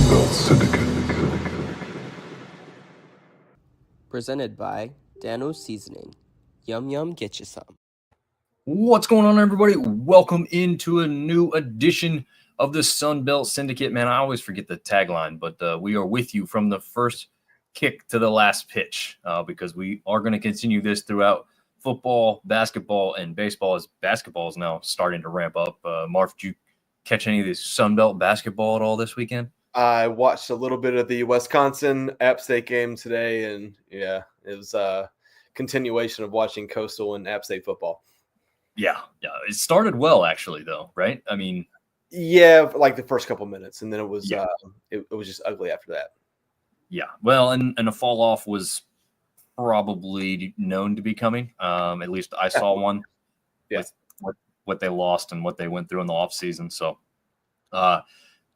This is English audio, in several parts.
Sunbelt Syndicate. Presented by Dano's Seasoning. Yum yum, get you some. What's going on, everybody? Welcome into a new edition of the Sunbelt Syndicate. Man, I always forget the tagline, but we are with you from the first kick to the last pitch because we are going to continue this throughout football, basketball, and baseball, as basketball is now starting to ramp up. Marv, did you catch any of this Sunbelt basketball at all this weekend? I watched a little bit of the Wisconsin App State game today, and yeah, it was a continuation of watching Coastal and App State football. Yeah. It started well, actually, though, right? I mean, yeah, like the first couple minutes, and then it was it was just ugly after that. Yeah, well, and a fall off was probably known to be coming. At least I saw one with what they lost and what they went through in the offseason. So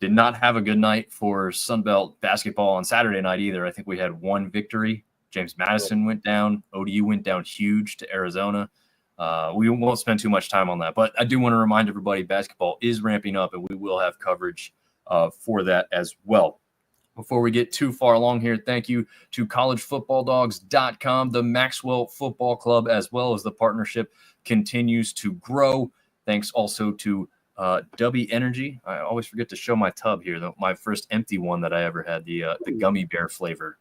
did not have a good night for Sunbelt basketball on Saturday night either. I think we had one victory. James Madison went down. ODU went down huge to Arizona. We won't spend too much time on that, but I do want to remind everybody basketball is ramping up, and we will have coverage for that as well. Before we get too far along here, thank you to collegefootballdogs.com, the Maxwell Football Club, as well as the partnership continues to grow. Thanks also to W Energy. I always forget to show my tub here, though. My first empty one that I ever had, the gummy bear flavor.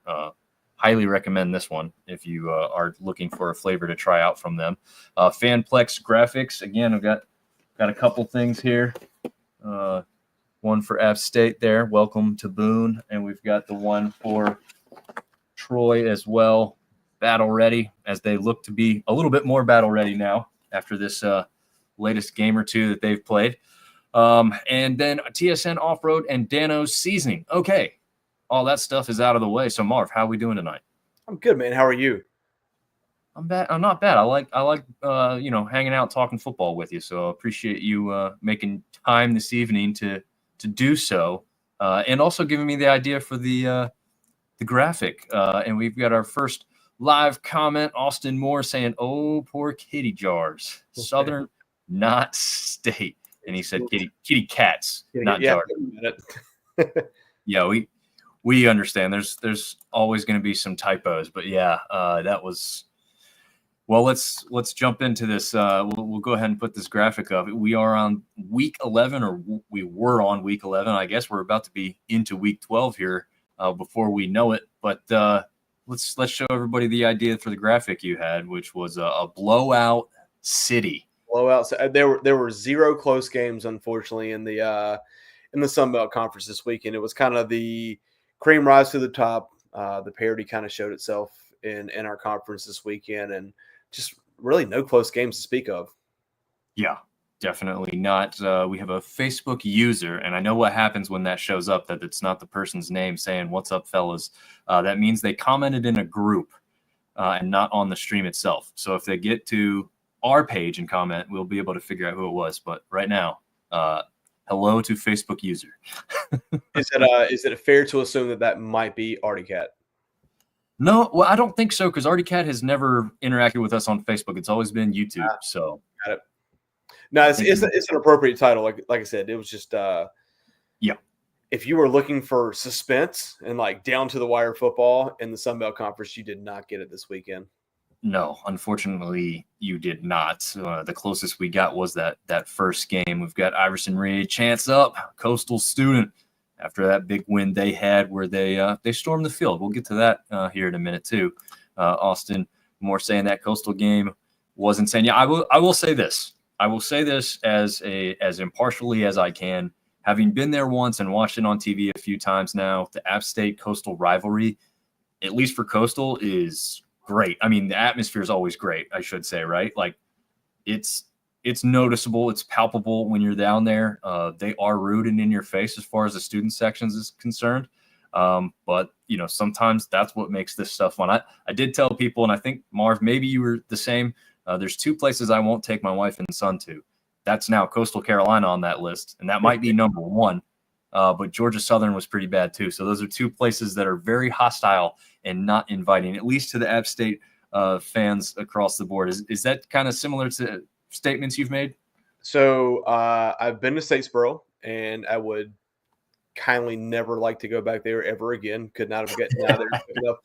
Highly recommend this one if you are looking for a flavor to try out from them. Fanplex Graphics. Again, I've got a couple things here. One for App State there. Welcome to Boone. And we've got the one for Troy as well. Battle ready, as they look to be a little bit more battle ready now after this latest game or two that they've played. And then TSN Off-Road and Dano's Seasoning. Okay, all that stuff is out of the way. So, Marv, how are we doing tonight? I'm good, man. How are you? I'm not bad. I like hanging out, talking football with you. So I appreciate you making time this evening to do so, and also giving me the idea for the graphic. And we've got our first live comment, Austin Moore saying, "Oh, poor kitty jars, Southern, not state." And he said, "Kitty cats, not jars." Yeah, we understand. There's always going to be some typos, but yeah, that was. Well, let's jump into this. We'll go ahead and put this graphic up. We are on week 11, or we were on week 11. I guess we're about to be into week 12 here before we know it. But let's show everybody the idea for the graphic you had, which was a blowout city. Blowout. So there were zero close games, unfortunately, in the Sun Belt Conference this weekend. It was kind of the cream rise to the top. The parity kind of showed itself in our conference this weekend, and just really no close games to speak of. Yeah, definitely not. We have a Facebook user, and I know what happens when that shows up, that it's not the person's name saying, "What's up, fellas?" That means they commented in a group and not on the stream itself. So if they get to our page and comment, we'll be able to figure out who it was. But right now, hello to Facebook user. Is it fair to assume that might be Artie Cat? No, well, I don't think so, because Artie Cat has never interacted with us on Facebook. It's always been YouTube. So got it. No, it's an appropriate title. Like I said, it was just yeah. If you were looking for suspense and like down to the wire football in the Sun Belt Conference, you did not get it this weekend. No, unfortunately, you did not. The closest we got was that first game. We've got Iverson Reed, chance up, Coastal student. After that big win they had where they stormed the field. We'll get to that here in a minute too. Austin Moore saying that Coastal game was insane. Yeah, I will say this. I will say this as impartially as I can. Having been there once and watched it on TV a few times now, the App State Coastal rivalry, at least for Coastal, is great. I mean, the atmosphere is always great, I should say, right? Like it's noticeable, it's palpable when you're down there. They are rooting in your face as far as the student sections is concerned. But sometimes that's what makes this stuff fun. I did tell people, and I think Marv, maybe you were the same. There's two places I won't take my wife and son to. That's now Coastal Carolina on that list, and that might be number one. But Georgia Southern was pretty bad too. So those are two places that are very hostile and not inviting, at least to the App State fans across the board. Is that kind of similar to statements you've made? So I've been to Statesboro, and I would kindly never like to go back there ever again. Could not have gotten out of there quick enough.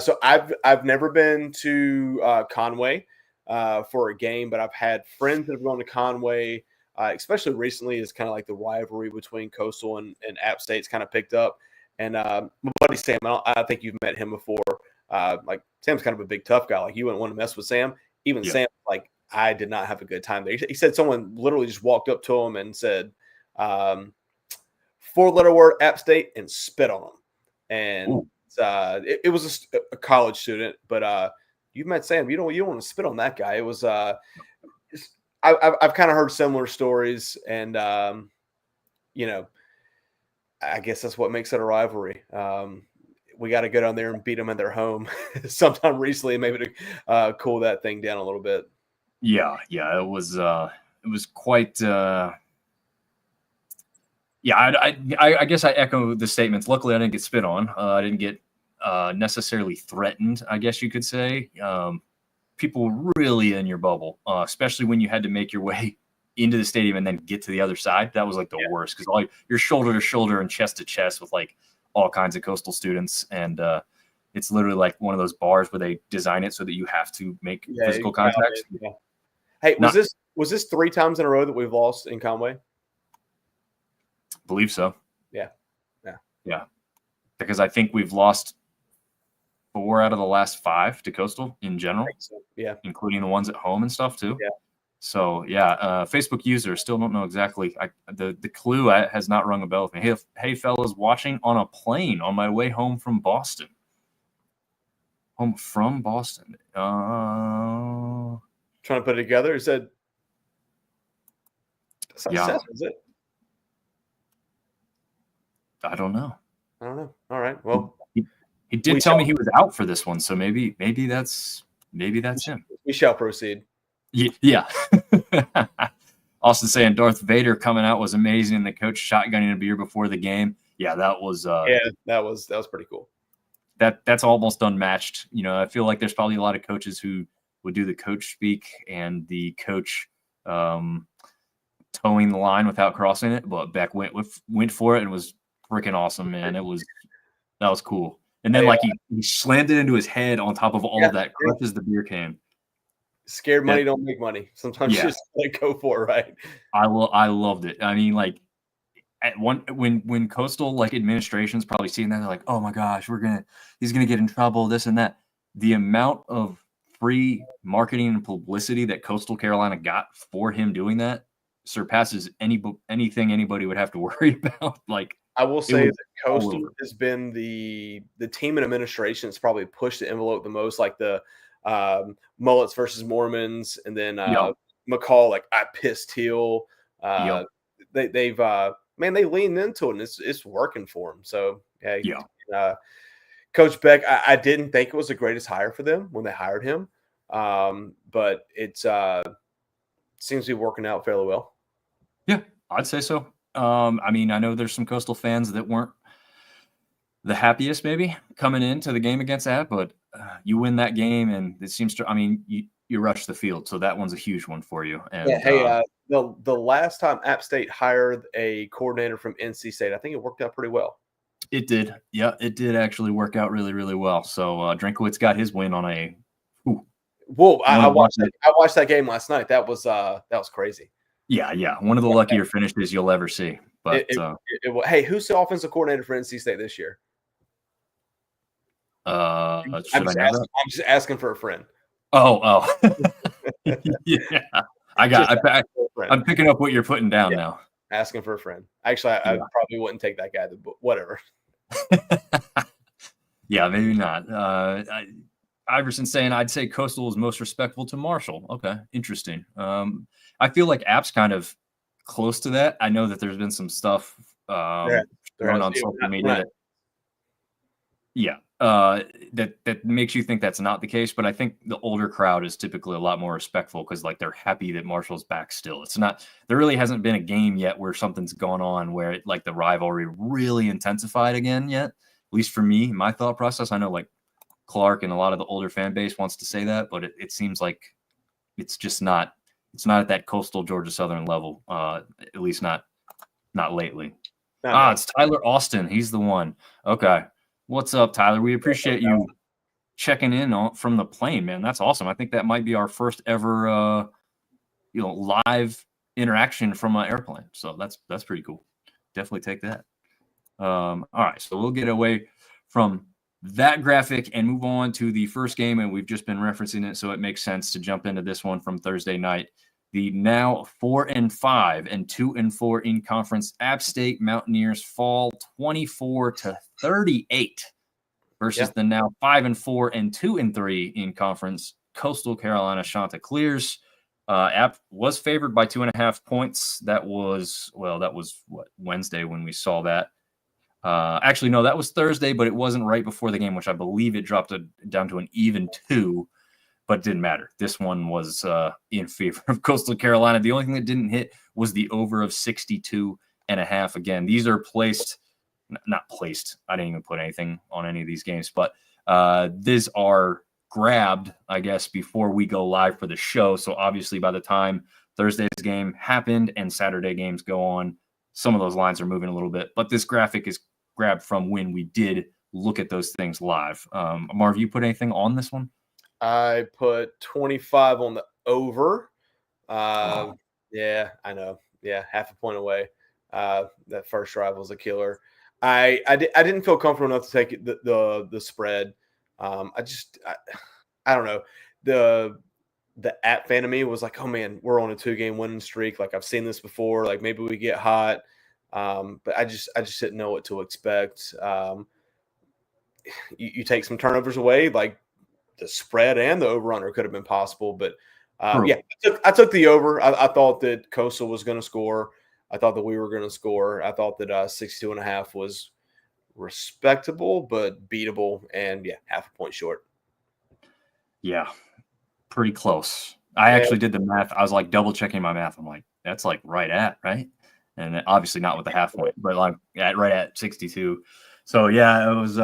So I've never been to Conway for a game, but I've had friends that have gone to Conway, especially recently. Is kind of like the rivalry between Coastal and App State's kind of picked up. And my buddy Sam, I think you've met him before. Like Sam's kind of a big tough guy. Like you wouldn't want to mess with Sam. Even Sam, like I did not have a good time there. He said someone literally just walked up to him and said, 4-letter word App State and spit on him. And it was a college student, but you met Sam. You don't want to spit on that guy. It was I've kind of heard similar stories, and you know, I guess that's what makes it a rivalry. We got to go down there and beat them in their home sometime recently, maybe to cool that thing down a little bit. Yeah, it was quite. I guess I echo the statements. Luckily, I didn't get spit on. I didn't get necessarily threatened, I guess you could say. People were really in your bubble, especially when you had to make your way into the stadium and then get to the other side. That was like the worst, because you're shoulder to shoulder and chest to chest with like all kinds of Coastal students, and it's literally like one of those bars where they design it so that you have to make physical contact. Yeah. Hey, was this 3 times in a row that we've lost in Conway? Believe so. Yeah. Because I think we've lost 4 out of the last 5 to Coastal in general. So. Yeah, including the ones at home and stuff too. Yeah. So Facebook user, still don't know exactly. The clue has not rung a bell with me. Hey fellas, watching on a plane on my way home from Boston. Home from Boston. Trying to put it together. He said, is it? I don't know. All right. Well, he did tell me he was out for this one, so maybe that's him. We shall proceed. Yeah. Austin saying Darth Vader coming out was amazing. The coach shotgunning a beer before the game. Yeah, that was that was pretty cool. That's almost unmatched. You know, I feel like there's probably a lot of coaches who would do the coach speak and the coach towing the line without crossing it, but Beck went for it and was freaking awesome, man. That was cool. And then he slammed it into his head on top of all of that, crushes the beer can. Scared money don't make money. Sometimes you just go for it, right? I loved it. I mean, like when Coastal like administration's probably seeing that, they're like, oh my gosh, he's gonna get in trouble, this and that. The amount of free marketing and publicity that Coastal Carolina got for him doing that surpasses anything anybody would have to worry about. Like, I will say that Coastal has been the team and administration that's probably pushed the envelope the most, like the Mullets versus Mormons, and then McCall, like I pissed Teal. They've they leaned into it, and it's working for them. So Coach Beck, I didn't think it was the greatest hire for them when they hired him, but it seems to be working out fairly well. Yeah, I'd say so. I mean, I know there's some Coastal fans that weren't the happiest maybe coming into the game against that, but you win that game, and it seems to. I mean, you rush the field, so that one's a huge one for you. And, the last time App State hired a coordinator from NC State, I think it worked out pretty well. It did, yeah, it did actually work out really, really well. So Drinkowitz got his win on a. Whoa! I watched that game last night. That was crazy. Yeah, one of the luckier finishes you'll ever see. But hey, who's the offensive coordinator for NC State this year? I'm just asking for a friend. Oh. Yeah, I'm picking up what you're putting down now. Asking for a friend. Actually, I probably wouldn't take that guy, but whatever. Yeah, maybe not. Iverson saying I'd say Coastal is most respectful to Marshall. Okay, interesting. I feel like App's kind of close to that. I know that there's been some stuff going on social media. That makes you think that's not the case, but I think the older crowd is typically a lot more respectful because like they're happy that Marshall's back still. It's not, there really hasn't been a game yet where something's gone on where like the rivalry really intensified again yet, at least for me, my thought process. I know like Clark and a lot of the older fan base wants to say that, but it seems like it's just not, it's not at that Coastal Georgia Southern level, at least not lately. Not me. It's Tyler Austin. He's the one. Okay. What's up, Tyler? We appreciate you checking in from the plane, man. That's awesome. I think that might be our first ever live interaction from an airplane. So that's pretty cool. Definitely take that. All right, so we'll get away from that graphic and move on to the first game, and we've just been referencing it, so it makes sense to jump into this one from Thursday night. The now 4-5 and 2-4 in conference App State Mountaineers fall 24-38 versus the now 5-4 and 2-3 in conference Coastal Carolina Chanticleers. App was favored by 2.5 points. That was what, Wednesday when we saw that. Actually, no, that was Thursday, but it wasn't right before the game, which I believe it dropped down to an even 2, but it didn't matter. This one was in favor of Coastal Carolina. The only thing that didn't hit was the over of 62.5. Again, these are not placed. I didn't even put anything on any of these games, but these are grabbed, I guess, before we go live for the show. So obviously by the time Thursday's game happened and Saturday games go on, some of those lines are moving a little bit, but this graphic is grabbed from when we did look at those things live. Marv, you put anything on this one? I put 25 on the over. Wow. Yeah, I know. Yeah, half a point away. That first drive was a killer. I didn't feel comfortable enough to take the spread. I don't know. The app fan of me was like, oh man, we're on a 2-game winning streak. Like, I've seen this before. Like, maybe we get hot. But I just didn't know what to expect. You take some turnovers away, like the spread and the over-under could have been possible. But yeah, I took the over. I thought that Coastal was going to score. I thought that we were going to score. I thought that 62.5 was respectable but beatable, and yeah, half a point short. Yeah, pretty close. I actually did the math. I was like double checking my math. I'm like, that's like right? And obviously not with the half point, but like right at 62. So yeah, it was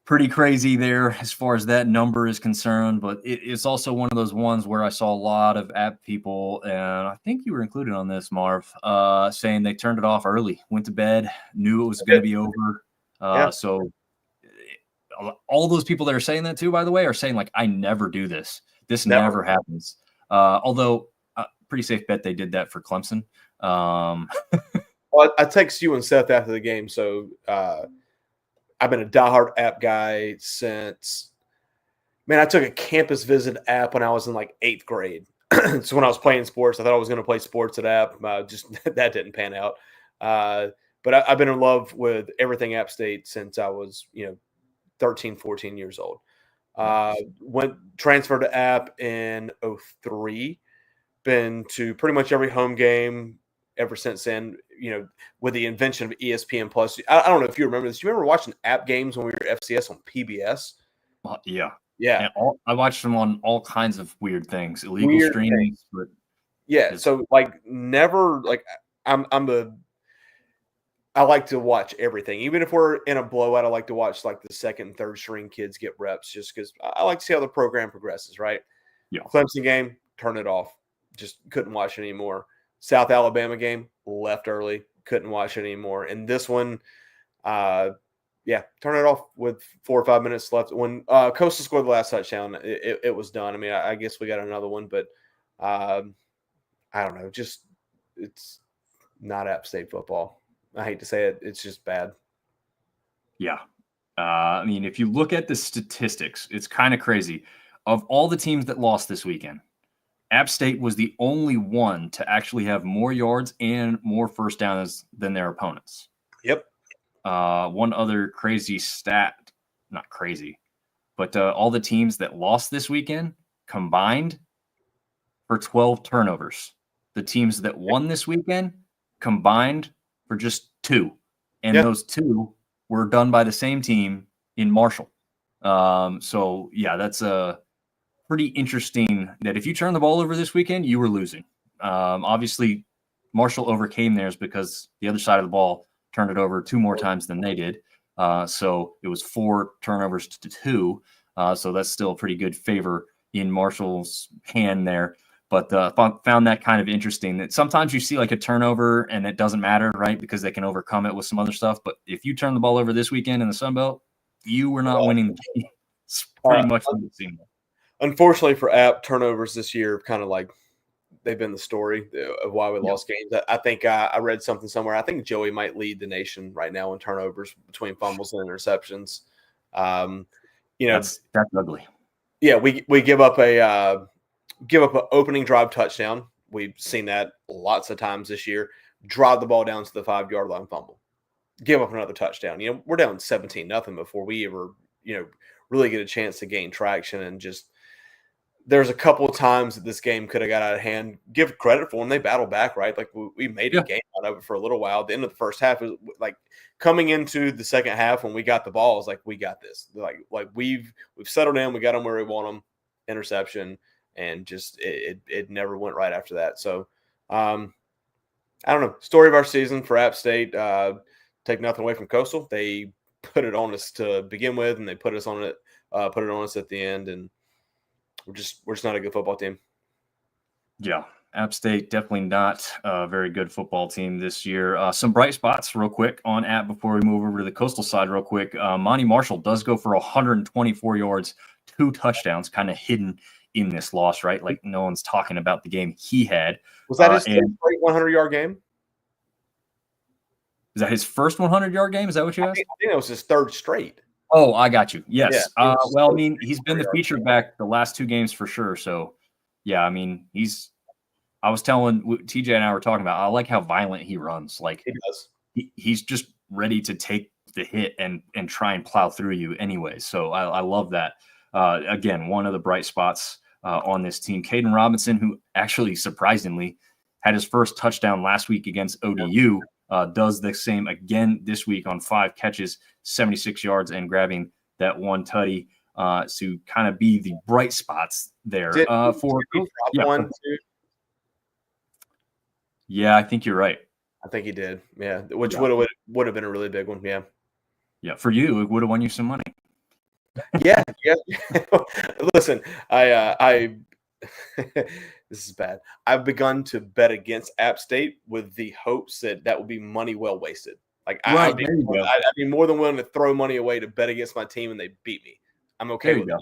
pretty crazy there as far as that number is concerned. But it's also one of those ones where I saw a lot of app people, and I think you were included on this, Marv, saying they turned it off early, went to bed, knew it was going to be over. So all those people that are saying that too, by the way, are saying like, I never do this. This never happens. Although pretty safe bet they did that for Clemson. Well, I texted you and Seth after the game, so I've been a diehard app guy since, man, I took a campus visit app when I was in like 8th grade. So when I was playing sports, I thought I was going to play sports at app. Just that didn't pan out. But I've been in love with everything App State since I was, 13, 14 years old. Went transferred to app in 2003. Been to pretty much every home game ever since then, with the invention of ESPN Plus. I don't know if you remember this. Do you remember watching app games when we were FCS on PBS? Yeah. Yeah. I watched them on all kinds of weird things, illegal streaming. But yeah. So like never, like I like to watch everything. Even if we're in a blowout, I like to watch like the second and third string kids get reps just because I like to see how the program progresses, right? Yeah. Clemson game, turn it off. Just couldn't watch it anymore. South Alabama game, left early, couldn't watch it anymore. And this one, turn it off with 4 or 5 minutes left. When Coastal scored the last touchdown, it was done. I mean, I guess we got another one, but I don't know. Just it's not App State football. I hate to say it. It's just bad. Yeah. I mean, if you look at the statistics, it's kind of crazy. Of all the teams that lost this weekend, App State was the only one to actually have more yards and more first downs than their opponents. Yep. One other crazy stat, not crazy, but all the teams that lost this weekend combined for 12 turnovers. The teams that won this weekend combined for just 2. And those 2 were done by the same team in Marshall. So, yeah, that's pretty interesting that if you turn the ball over this weekend, you were losing. Obviously, Marshall overcame theirs because the other side of the ball turned it over 2 more times than they did. So it was 4 turnovers to 2. So that's still a pretty good favor in Marshall's hand there. But found that kind of interesting that sometimes you see like a turnover and it doesn't matter, right? Because they can overcome it with some other stuff. But if you turn the ball over this weekend in the Sun Belt, you were not winning the game. It's pretty much what it seemed like. Unfortunately for App, turnovers this year kind of like they've been the story of why we lost games. I think I read something somewhere. I think Joey might lead the nation right now in turnovers between fumbles and interceptions. That's ugly. Yeah, we give up an opening drive touchdown. We've seen that lots of times this year. Drive the ball down to the 5-yard line, fumble. Give up another touchdown. We're down 17-0 before we ever, really get a chance to gain traction. And just there's a couple of times that this game could have got out of hand. Give credit for them. They battled back, right? Like we made a game out of it for a little while. At the end of the first half, it was like coming into the second half when we got the ball, it was like, we got this. Like we've settled in. We got them where we want them. Interception. And just it never went right after that. So I don't know. Story of our season for App State. Take nothing away from Coastal. They put it on us to begin with, and they put it on us at the end. And we're just not a good football team. Yeah, App State definitely not a very good football team this year. Some bright spots real quick on App before we move over to the Coastal side real quick. Monty Marshall does go for 124 yards, 2 touchdowns, kind of hidden in this loss, right? Like no one's talking about the game he had. Was that his first 100-yard game? Is that his first 100-yard game? Is that what you asked? I think it was his third straight. Oh, I got you. Yes. Yeah, well, I mean, he's been the featured back the last 2 games for sure. So, yeah, I mean, I was telling TJ and I were talking about, I like how violent he runs. Like he does. He's just ready to take the hit and try and plow through you anyway. So I love that. Again, one of the bright spots on this team. Caden Robinson, who actually surprisingly had his first touchdown last week against ODU, does the same again this week on 5 catches, 76 yards, and grabbing that 1 tutty to kind of be the bright spots there. Yeah, I think you're right. I think he did. Yeah, which would have been a really big one. Yeah. Yeah, for you, it would have won you some money. Yeah. Listen, I this is bad. I've begun to bet against App State with the hopes that will be money well wasted. Like I'd be more than willing to throw money away to bet against my team and they beat me. I'm okay with that.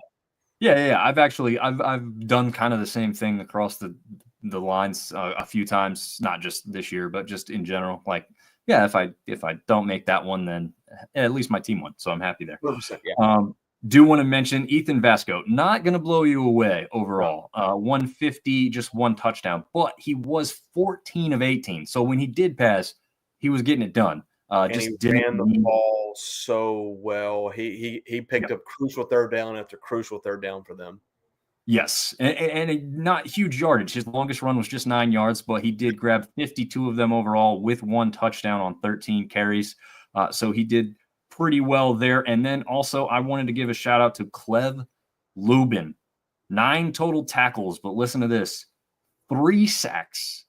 Yeah. I've done kind of the same thing across the lines a few times, not just this year, but just in general. Like, yeah, if I don't make that one, then at least my team won. So I'm happy there. 100%, yeah. Do want to mention Ethan Vasco, not going to blow you away overall. 150, just 1 touchdown, but he was 14 of 18. So when he did pass, he was getting it done. And he ran the ball so well. He picked up crucial third down after crucial third down for them. Yes, and not huge yardage. His longest run was just 9 yards, but he did grab 52 of them overall with 1 touchdown on 13 carries. So he did pretty well there. And then also I wanted to give a shout out to Clev Lubin. 9 total tackles, but listen to this. 3 sacks,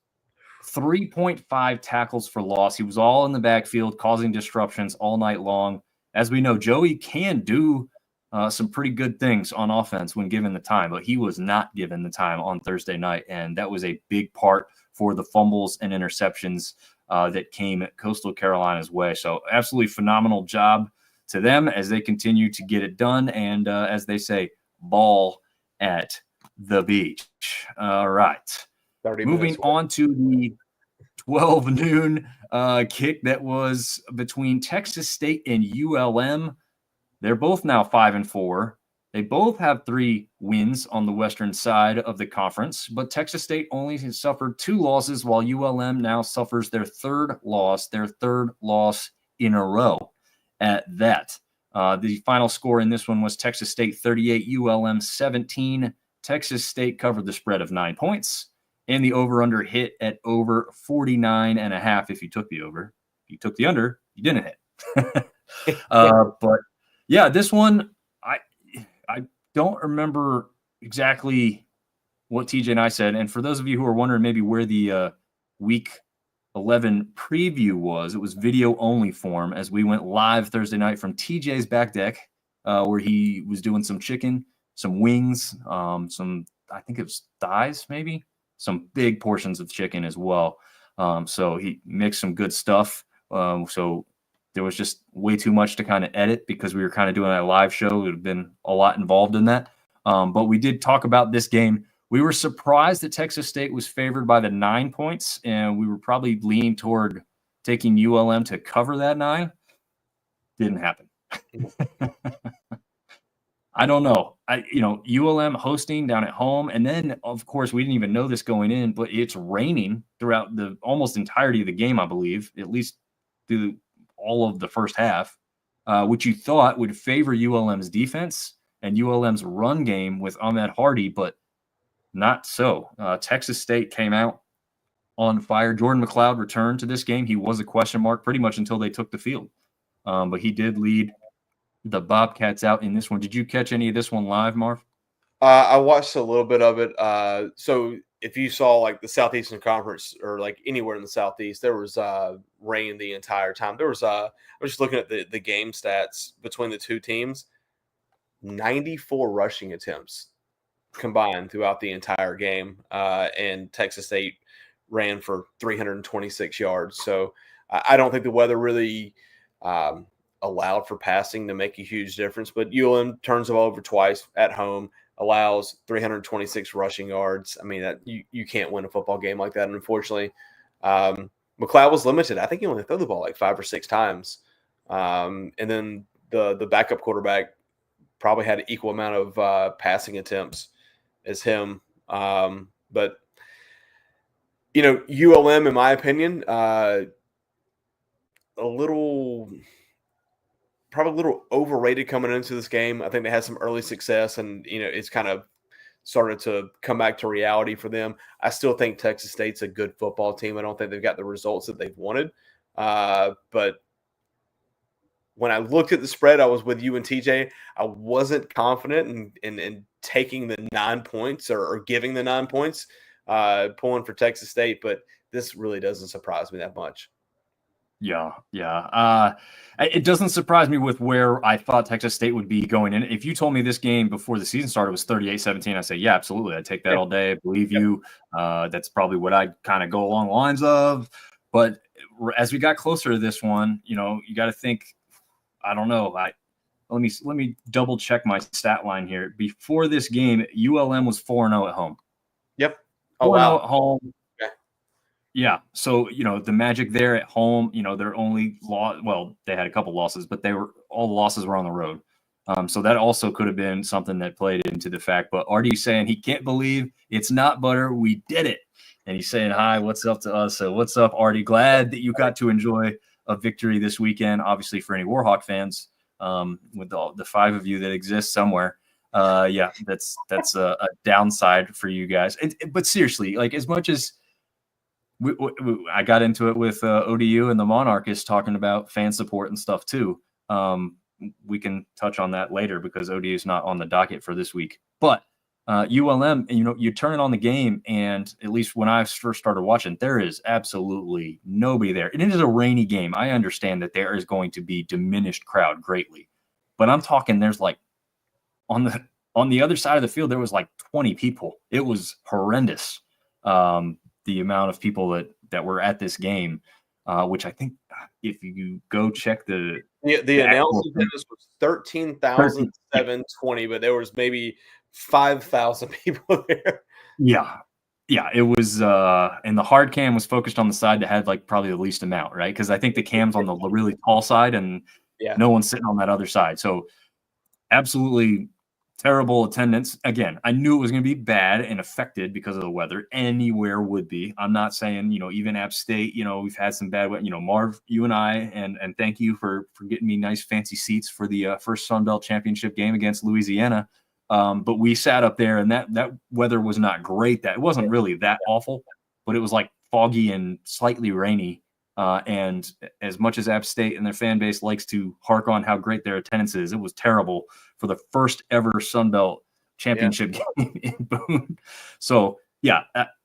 3.5 tackles for loss. He was all in the backfield, causing disruptions all night long. As we know, Joey can do some pretty good things on offense when given the time, but he was not given the time on Thursday night. And that was a big part for the fumbles and interceptions that came Coastal Carolina's way. So absolutely phenomenal job to them as they continue to get it done. And as they say, ball at the beach. All right. Moving on to the 12 noon kick that was between Texas State and ULM. They're both now 5-4. They both have 3 wins on the western side of the conference, but Texas State only has suffered 2 losses, while ULM now suffers their third loss in a row at that. The final score in this one was Texas State 38, ULM 17. Texas State covered the spread of 9 points, and the over-under hit at over 49.5 if you took the over. If you took the under, you didn't hit. But yeah, this one, I don't remember exactly what TJ and I said. And for those of you who are wondering maybe where the week 11 preview was, it was video only form as we went live Thursday night from TJ's back deck where he was doing some chicken, some wings, some, I think it was thighs maybe. some big portions of chicken as well. So he mixed some good stuff. So there was just way too much to kind of edit because we were kind of doing a live show. It would have been a lot involved in that. But we did talk about this game. We were surprised that Texas State was favored by the 9 points, and we were probably leaning toward taking ULM to cover that 9. Didn't happen. I don't know. ULM hosting down at home, and then of course we didn't even know this going in, but it's raining throughout the almost entirety of the game, I believe, at least through all of the first half, which you thought would favor ULM's defense and ULM's run game with Ahmed Hardy, but not so. Texas State came out on fire. Jordan McLeod returned to this game. He was a question mark pretty much until they took the field, but he did lead the Bobcats out in this one. Did you catch any of this one live, Marv? I watched a little bit of it. So if you saw like the Southeastern Conference or like anywhere in the Southeast, there was rain the entire time. There was I was just looking at the game stats between the two teams. 94 rushing attempts combined throughout the entire game, and Texas State ran for 326 yards. So I don't think the weather really allowed for passing to make a huge difference, but ULM turns the ball over twice at home, allows 326 rushing yards. I mean, that you can't win a football game like that, unfortunately. McLeod was limited. I think he only threw the ball like 5 or 6 times. And then the backup quarterback probably had an equal amount of passing attempts as him. But, ULM, in my opinion, probably a little overrated coming into this game. I think they had some early success, and it's kind of started to come back to reality for them. I still think Texas State's a good football team. I don't think they've got the results that they've wanted. But when I looked at the spread, I was with you and TJ. I wasn't confident in taking the 9 points or giving the 9 points, pulling for Texas State, but this really doesn't surprise me that much. Yeah. It doesn't surprise me with where I thought Texas State would be going in. If you told me this game before the season started was 38-17, I'd say, yeah, absolutely. I'd take that all day. I believe you. That's probably what I'd kind of go along the lines of. But as we got closer to this one, you got to think, I don't know. Let me double check my stat line here. Before this game, ULM was 4-0 at home. Yep. 4-0 at home. Yeah. So, the magic there at home, their only they had a couple losses, but all the losses were on the road. So that also could have been something that played into the fact. But Artie's saying he can't believe it's not butter. We did it. And he's saying, hi, what's up to us? So what's up, Artie? Glad that you got to enjoy a victory this weekend. Obviously, for any Warhawk fans, with the 5 of you that exist somewhere. That's a downside for you guys. But seriously, like, as much as I got into it with ODU and the Monarchists talking about fan support and stuff too. We can touch on that later because ODU is not on the docket for this week. But ULM, you turn it on the game, and at least when I first started watching, there is absolutely nobody there. And it is a rainy game. I understand that there is going to be diminished crowd greatly, but I'm talking there's like on the other side of the field there was like 20 people. It was horrendous. The amount of people that were at this game, which I think if you go check the announcing was 13,720, but there was maybe 5,000 people there. Yeah, it was, and the hard cam was focused on the side that had like probably the least amount, right? Because I think the cam's on the really tall side, and no one's sitting on that other side. So absolutely terrible attendance. Again, I knew it was going to be bad and affected because of the weather. Anywhere would be. I'm not saying, even App State, we've had some bad weather. Marv, you and I, and thank you for getting me nice fancy seats for the first Sun Belt Championship game against Louisiana. But we sat up there, and that weather was not great. That it wasn't really that awful, but it was like foggy and slightly rainy. And as much as App State and their fan base likes to hark on how great their attendance is, it was terrible for the first ever Sun Belt Championship game in Boone. So,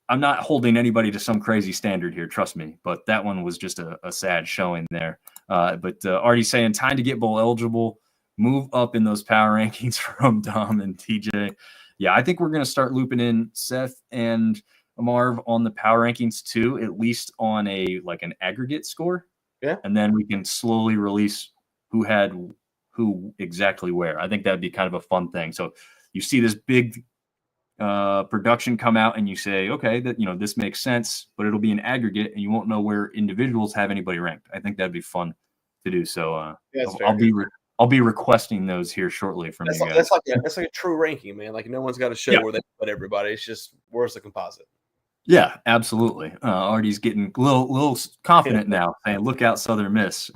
I'm not holding anybody to some crazy standard here, trust me. But that one was just a sad showing there. But Artie's saying time to get bowl eligible, move up in those power rankings from Dom and TJ. Yeah, I think we're going to start looping in Seth and Marv, on the power rankings too, at least on an aggregate score. Yeah. And then we can slowly release who had who exactly where. I think that'd be kind of a fun thing. So you see this big production come out and you say, okay, that this makes sense, but it'll be an aggregate and you won't know where individuals have anybody ranked. I think that'd be fun to do. So I'll be requesting those here shortly from you guys. That's like a true ranking, man. Like no one's got to show where they put everybody. It's just where's the composite. Yeah, absolutely. Artie's getting a little confident now, saying, "Look out, Southern Miss."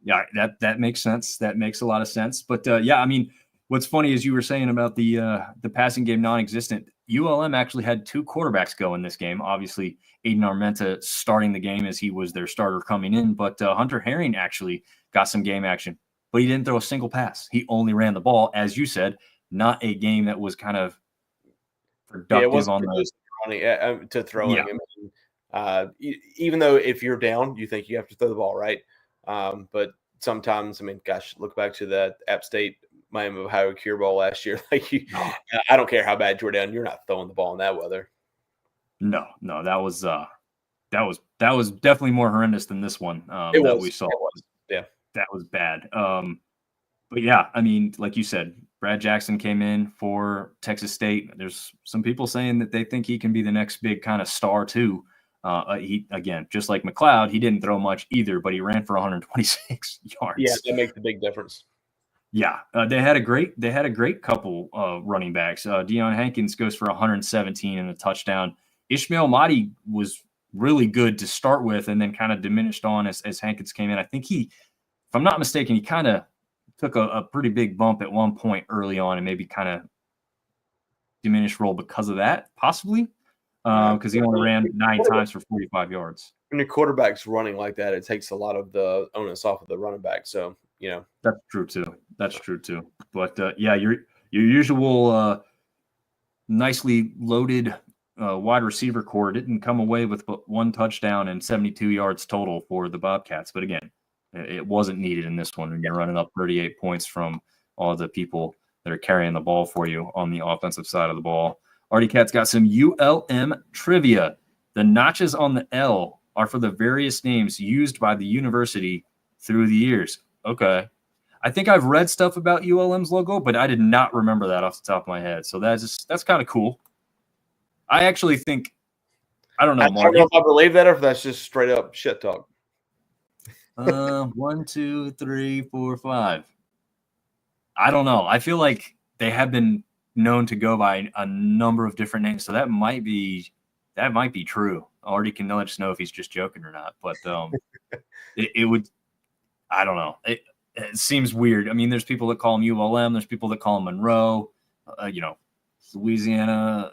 Yeah, that makes sense. That makes a lot of sense. But yeah, I mean, what's funny is you were saying about the passing game non-existent. ULM actually had 2 quarterbacks go in this game. Obviously, Aiden Armenta starting the game as he was their starter coming in, but Hunter Herring actually got some game action, but he didn't throw a single pass. He only ran the ball, as you said. Not a game that was kind of productive on the running to throwing. Yeah. Even though if you're down, you think you have to throw the ball, right? But sometimes, I mean, gosh, look back to that App State Miami Ohio Cure Bowl last year. I don't care how bad you're down, you're not throwing the ball in that weather. No, that was definitely more horrendous than this one that we saw. Yeah, that was bad. But yeah, I mean, like you said, Brad Jackson came in for Texas State. There's some people saying that they think he can be the next big kind of star too. He, again, just like McLeod, he didn't throw much either, but he ran for 126 yards. Yeah, that makes a big difference. Yeah, they had a great couple running backs. Deion Hankins goes for 117 and a touchdown. Ishmael Mahdi was really good to start with, and then kind of diminished on as Hankins came in. I think if I'm not mistaken, he kind of took a pretty big bump at one point early on, and maybe kind of diminished role because of that, possibly. Because he only ran 9 times for 45 yards. When your quarterback's running like that, it takes a lot of the onus off of the running back. So, that's true too. But yeah, your usual nicely loaded wide receiver core didn't come away with but 1 touchdown and 72 yards total for the Bobcats. But again, it wasn't needed in this one when you're running up 38 points from all the people that are carrying the ball for you on the offensive side of the ball. Artie Cat's got some ULM trivia. The notches on the L are for the various names used by the university through the years. Okay. I think I've read stuff about ULM's logo, but I did not remember that off the top of my head. So that's kind of cool. I actually think, I don't know, Mark. I don't know if I believe that or if that's just straight up shit talk. 1, 2, 3, 4, 5. I don't know. I feel like they have been known to go by a number of different names, so that might be true. Artie can let us know if he's just joking or not. But it would. I don't know. It seems weird. I mean, there's people that call him ULM. There's people that call him Monroe. Louisiana,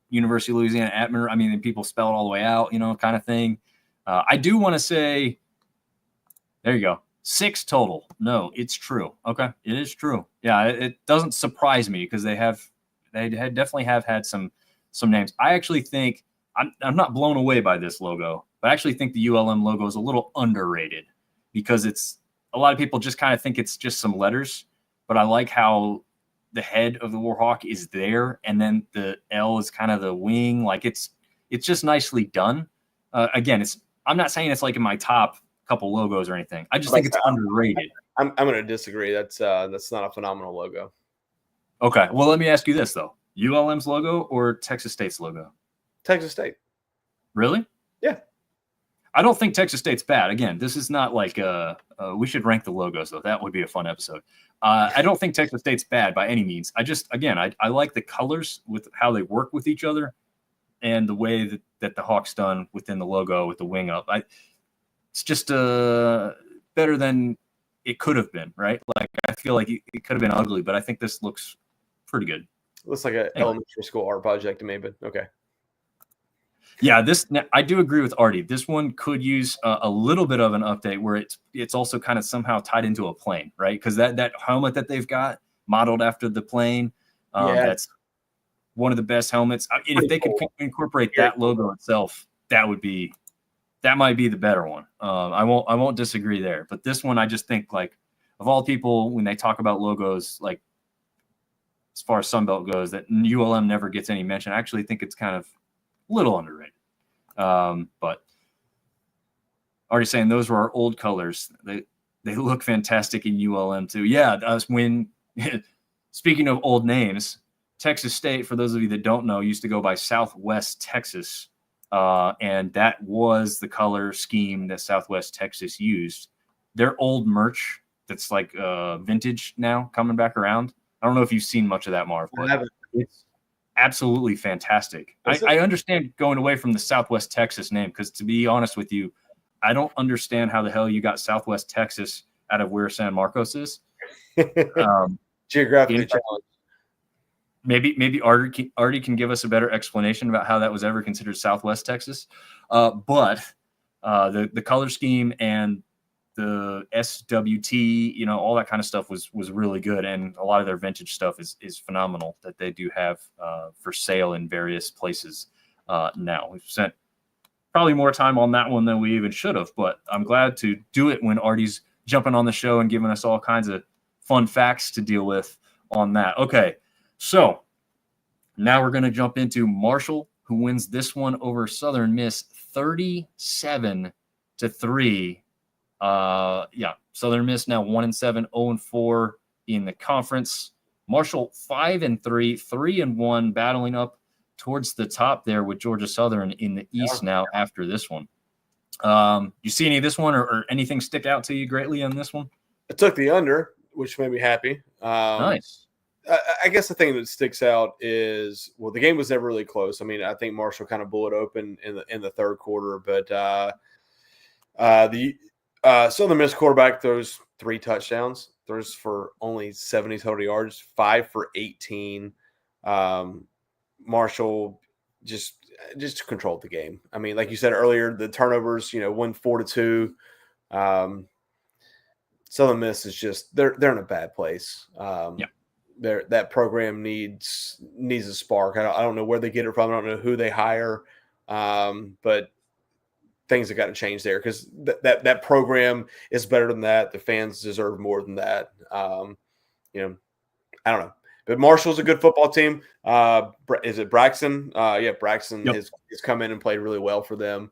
University of Louisiana at Monroe. I mean, people spell it all the way out, kind of thing. I do want to say, there you go. 6 total. No, it's true. Okay, it is true. Yeah, it doesn't surprise me because they definitely have had some names. I actually think I'm not blown away by this logo, but I actually think the ULM logo is a little underrated because it's a lot of people just kind of think it's just some letters, but I like how the head of the Warhawk is there, and then the L is kind of the wing. Like it's just nicely done. Again, I'm not saying it's like in my top couple logos or anything. I just think it's underrated. I'm going to disagree. That's not a phenomenal logo. Okay. Well, let me ask you this though: ULM's logo or Texas State's logo? Texas State. Really? Yeah. I don't think Texas State's bad. Again, this is not like we should rank the logos though. That would be a fun episode. I don't think Texas State's bad by any means. I like the colors with how they work with each other and the way that the Hawk's done within the logo with the wing up. It's just better than it could have been, right? Like I feel like it could have been ugly, but I think this looks pretty good. Looks like an elementary school art project to me, but okay. Yeah, I do agree with Artie. This one could use a little bit of an update where it's also kind of somehow tied into a plane, right? Because that helmet that they've got modeled after the plane, that's one of the best helmets. If they could incorporate that logo itself, that might be the better one. I won't disagree there. But this one, I just think like of all people, when they talk about logos, like as far as Sun Belt goes, that ULM never gets any mention. I actually think it's kind of a little underrated. But already saying those were our old colors. They look fantastic in ULM too. Yeah, when speaking of old names, Texas State, for those of you that don't know, used to go by Southwest Texas, and that was the color scheme that Southwest Texas used. Their old merch that's like vintage now coming back around. I don't know if you've seen much of that, Marv, but it's absolutely fantastic. I understand going away from the Southwest Texas name because, to be honest with you, I don't understand how the hell you got Southwest Texas out of where San Marcos is. Geographically challenged. Maybe Artie can give us a better explanation about how that was ever considered Southwest Texas. But the color scheme and the SWT, all that kind of stuff was really good. And a lot of their vintage stuff is phenomenal that they do have for sale in various places now. We've spent probably more time on that one than we even should have, but I'm glad to do it when Artie's jumping on the show and giving us all kinds of fun facts to deal with on that. Okay, so now we're going to jump into Marshall, who wins this one over Southern Miss 37-3. Southern Miss now 1-7, 0-4 in the conference. Marshall 5-3, 3-1, battling up towards the top there with Georgia Southern in the East now after this one. You see any of this one or anything stick out to you greatly on this one? I took the under, which made me happy. Nice. I guess the thing that sticks out is, well, the game was never really close. I mean, I think Marshall kind of blew it open in the third quarter, but the Southern Miss quarterback throws 3 touchdowns, throws for only 70 total yards, 5 for 18. Marshall just controlled the game. I mean, like you said earlier, the turnovers, won 4-2. Southern Miss is just they're in a bad place. That program needs a spark. I don't know where they get it from. I don't know who they hire, but things have got to change there because that program is better than that. The fans deserve more than that. I don't know. But Marshall's a good football team. Is it Braxton? Braxton has come in and played really well for them.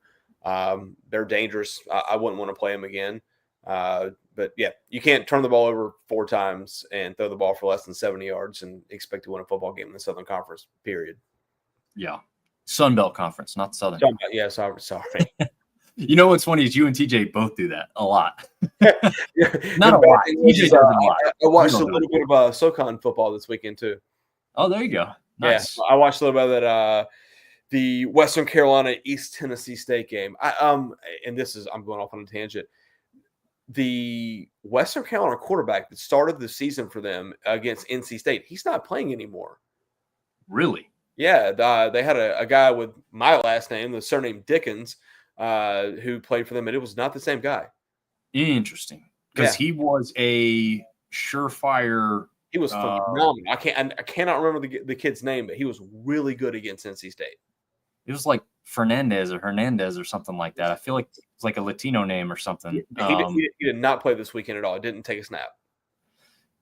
They're dangerous. I wouldn't want to play them again. But, yeah, you can't turn the ball over 4 times and throw the ball for less than 70 yards and expect to win a football game in the Southern Conference, period. Yeah. Sun Belt Conference, not Southern. Yeah, sorry. You know what's funny is you and TJ both do that a lot. Not a lot. TJ does a lot. I watched a little bit of SoCon football this weekend too. Oh, there you go. Nice. Yeah, I watched a little bit of that. The Western Carolina East Tennessee State game. I'm going off on a tangent. The Western Carolina quarterback that started the season for them against NC State, he's not playing anymore. Really? Yeah, they had a guy with my last name, the surname Dickens, who played for them, and it was not the same guy. Interesting, because he was a surefire. He was phenomenal. I cannot remember the kid's name, but he was really good against NC State. It was like Fernandez or something like that. I feel like it's like a Latino name or something. He did not play this weekend at all. Didn't take a snap.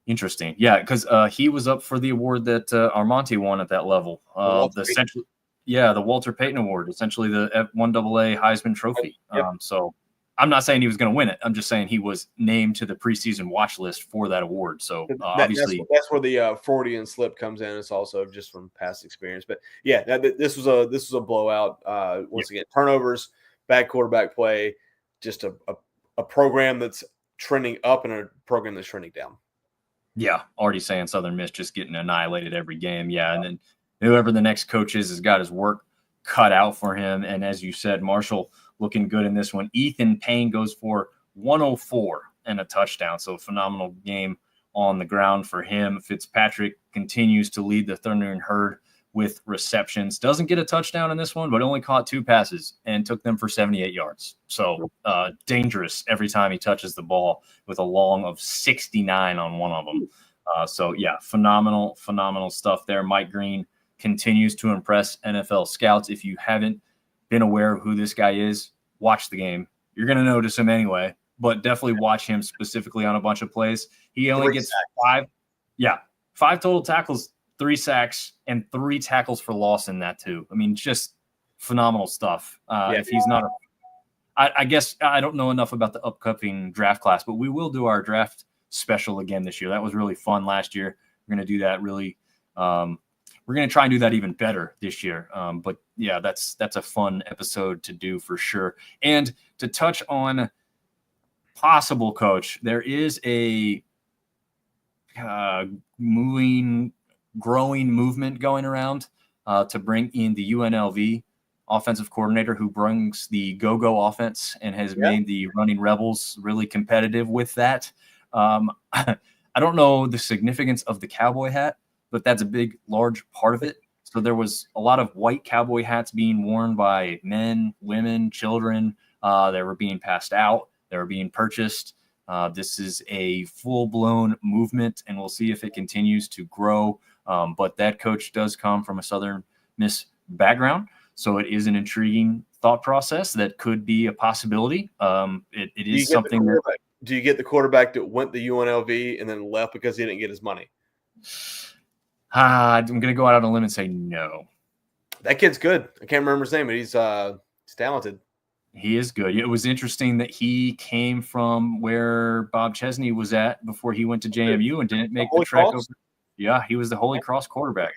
Interesting. Yeah, because he was up for the award that Armonte won at that level. The Walter Payton Award, essentially the F1AA Heisman Trophy. Yep. So I'm not saying he was going to win it. I'm just saying he was named to the preseason watch list for that award. So obviously that's where the Freudian slip comes in. It's also just from past experience. But yeah, this was a blowout. Once again, turnovers, bad quarterback play, just a program that's trending up and a program that's trending down. Yeah, already saying Southern Miss just getting annihilated every game. Yeah, and then whoever the next coach is has got his work cut out for him. And as you said, Marshall looking good in this one. Ethan Payne goes for 104 and a touchdown. So phenomenal game on the ground for him. Fitzpatrick continues to lead the Thundering Herd with receptions. Doesn't get a touchdown in this one, but only caught 2 passes and took them for 78 yards. So dangerous every time he touches the ball with a long of 69 on one of them. Phenomenal stuff there. Mike Green continues to impress NFL scouts. If you haven't been aware of who this guy is, watch the game. You're going to notice him anyway, but definitely watch him specifically on a bunch of plays. He only gets 5 total tackles 3 sacks and 3 tackles for loss in that too. I mean, just phenomenal stuff. If he's not, I guess I don't know enough about the upcoming draft class, but we will do our draft special again this year. That was really fun last year. We're going to do that really. We're going to try and do that even better this year. But yeah, that's a fun episode to do for sure. And to touch on possible coach, there is a growing movement going around to bring in the UNLV offensive coordinator, who brings the go-go offense and has made the Running Rebels really competitive with that. I don't know the significance of the cowboy hat, but that's a big, large part of it. So there was a lot of white cowboy hats being worn by men, women, children. They were being passed out. They were being purchased. This is a full-blown movement, and we'll see if it continues to grow. But that coach does come from a Southern Miss background, so it is an intriguing thought process that could be a possibility. It is something that. Do you get the quarterback that went to UNLV and then left because he didn't get his money? I'm going to go out on a limb and say no. That kid's good. I can't remember his name, but he's talented. He is good. It was interesting that he came from where Bob Chesney was at before he went to JMU and didn't make the trek over. Yeah, he was the Holy Cross quarterback.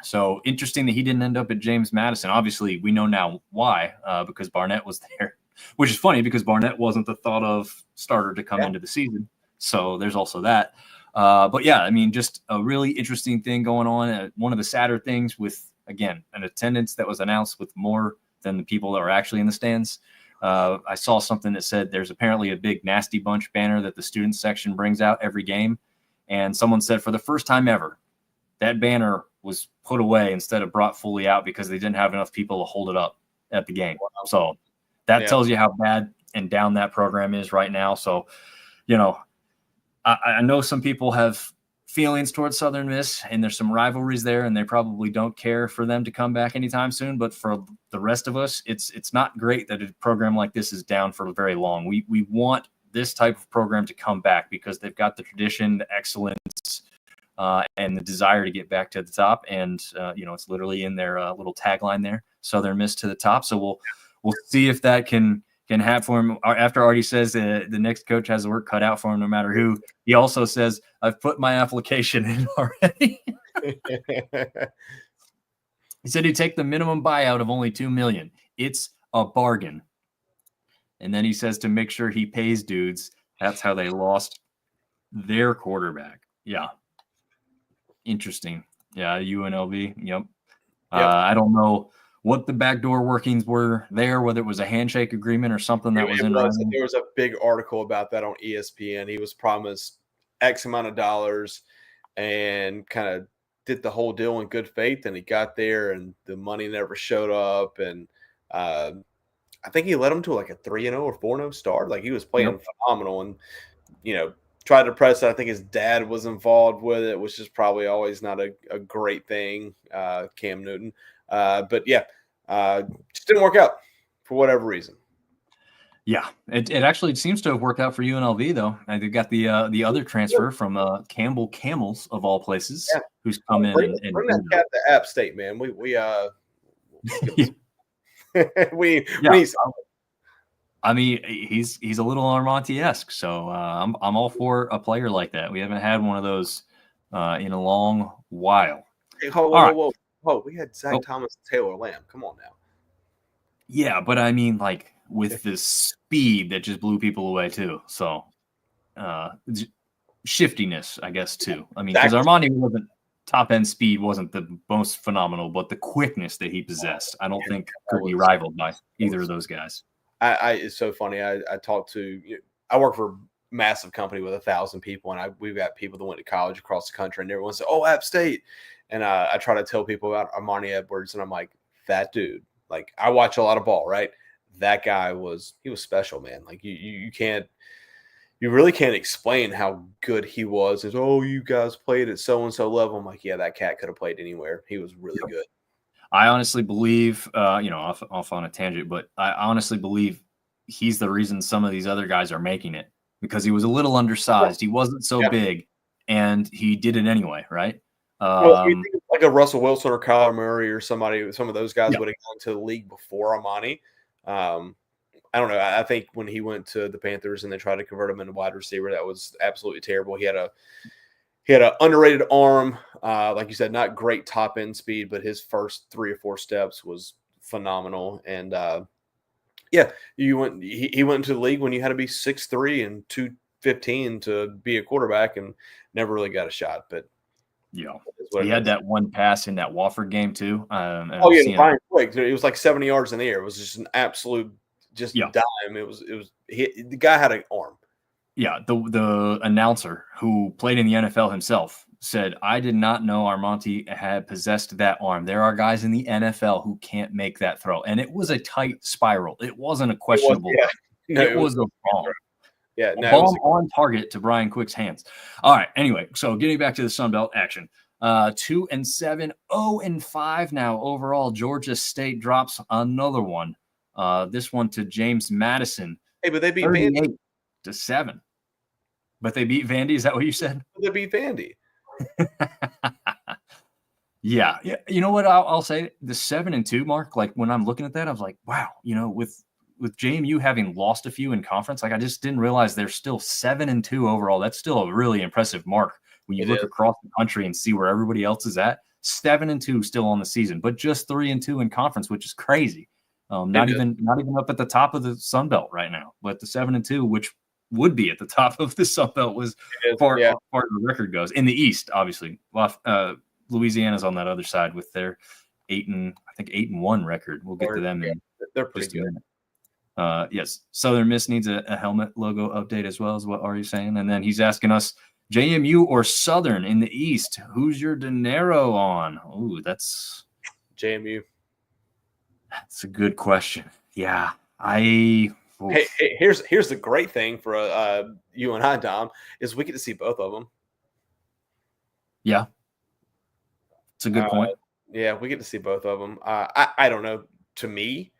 So interesting that he didn't end up at James Madison. Obviously, we know now why, because Barnett was there, which is funny because Barnett wasn't the thought of starter to come into the season. So there's also that. But yeah, I mean, just a really interesting thing going on. One of the sadder things with, again, an attendance that was announced with more than the people that were actually in the stands. I saw something that said there's apparently a big Nasty Bunch banner that the student section brings out every game. And someone said for the first time ever, that banner was put away instead of brought fully out because they didn't have enough people to hold it up at the game. So that tells you how bad and down that program is right now. So, you know, I know some people have feelings towards Southern Miss, and there's some rivalries there, and they probably don't care for them to come back anytime soon. But for the rest of us, it's not great that a program like this is down for very long. We want this type of program to come back because they've got the tradition, the excellence, and the desire to get back to the top. And it's literally in their little tagline there, Southern Miss to the top. So we'll see if that can happen for him. After Artie says the next coach has the work cut out for him no matter who, he also says, I've put my application in already. He said he'd take the minimum buyout of only $2 million. It's a bargain. And then he says to make sure he pays dudes. That's how they lost their quarterback. Yeah. Interesting. Yeah, UNLV. Yep. I don't know what the backdoor workings were there, whether it was a handshake agreement or something that was in writing. There was a big article about that on ESPN. He was promised X amount of dollars and kind of did the whole deal in good faith, and he got there and the money never showed up. And I think he led him to like a 3-0 or 4-0 start. Like he was playing phenomenal, and tried to press it. I think his dad was involved with it, which is probably always not a great thing, Cam Newton. But yeah, just didn't work out for whatever reason. Yeah, it actually seems to have worked out for UNLV though. And they've got the other transfer from Campbell Camels of all places, who's come in bring and that cat to App State, man. We I mean, he's a little Armonti-esque, so I'm all for a player like that. We haven't had one of those in a long while. Hey, whoa! We had Zach Thomas and Taylor Lamb. Come on now. Yeah, but I mean, like with the speed that just blew people away too. So shiftiness, I guess, too. I mean, because Armani wasn't top end speed wasn't the most phenomenal, but the quickness that he possessed, I don't think could be rivaled by either of those guys. It's so funny. I talked to, I work for a massive company with 1,000 people, and we've got people that went to college across the country, and everyone said, "Oh, App State," and I try to tell people about Armani Edwards, and I'm like, that dude. Like, I watch a lot of ball, right? That guy he was special, man. Like you really can't explain how good he was. It's, oh, you guys played at so and so level. I'm like, yeah, that cat could have played anywhere. He was really good. I honestly believe, off on a tangent, but I honestly believe he's the reason some of these other guys are making it, because he was a little undersized. He wasn't so big, and he did it anyway, right? Well, you think like a Russell Wilson or Kyler Murray or some of those guys Yeah. would have gone to the league before Amani. I don't know. I think when he went to the Panthers and they tried to convert him into wide receiver, that was absolutely terrible. He had an underrated arm, like you said, not great top end speed, but his first 3 or 4 steps was phenomenal. And he went into the league when you had to be 6'3" and 215 to be a quarterback, and never really got a shot. But yeah, he had that one pass in that Wofford game too. Brian Quick, it was like 70 yards in the air. It was just an absolute dime. The guy had an arm. Yeah, the announcer who played in the NFL himself said, "I did not know Armonte had possessed that arm. There are guys in the NFL who can't make that throw." And it was a tight spiral. It wasn't a questionable. It was a bomb. Yeah, a bomb on target to Brian Quick's hands. All right. Anyway, so getting back to the Sun Belt action. 2-7, 0-5 now overall. Georgia State drops another one. This one to James Madison. Hey, but they beat Vandy 38-7. But they beat Vandy. Is that what you said? They beat Vandy. Yeah. You know what I'll say? The 7-2 mark. Like when I'm looking at that, I was like, wow. With JMU having lost a few in conference, like I just didn't realize they're still 7-2 overall. That's still a really impressive mark when you look across the country and see where everybody else is at. 7-2 still on the season, but just 3-2 in conference, which is crazy. Not even up at the top of the Sun Belt right now, but the 7-2, which would be at the top of the Sun Belt, was far as the record goes. In the East, obviously, Louisiana's on that other side with their 8-1 record. We'll get to them in they're pretty just a good. minute. Yes, Southern Miss needs a helmet logo update as well, is what are you saying? And then he's asking us, JMU or Southern in the East, who's your dinero on? Oh, that's JMU. That's a good question. Yeah, Hey, here's the great thing for you and I, Dom, is we get to see both of them. Yeah, it's a good point. Yeah, we get to see both of them. I don't know. To me,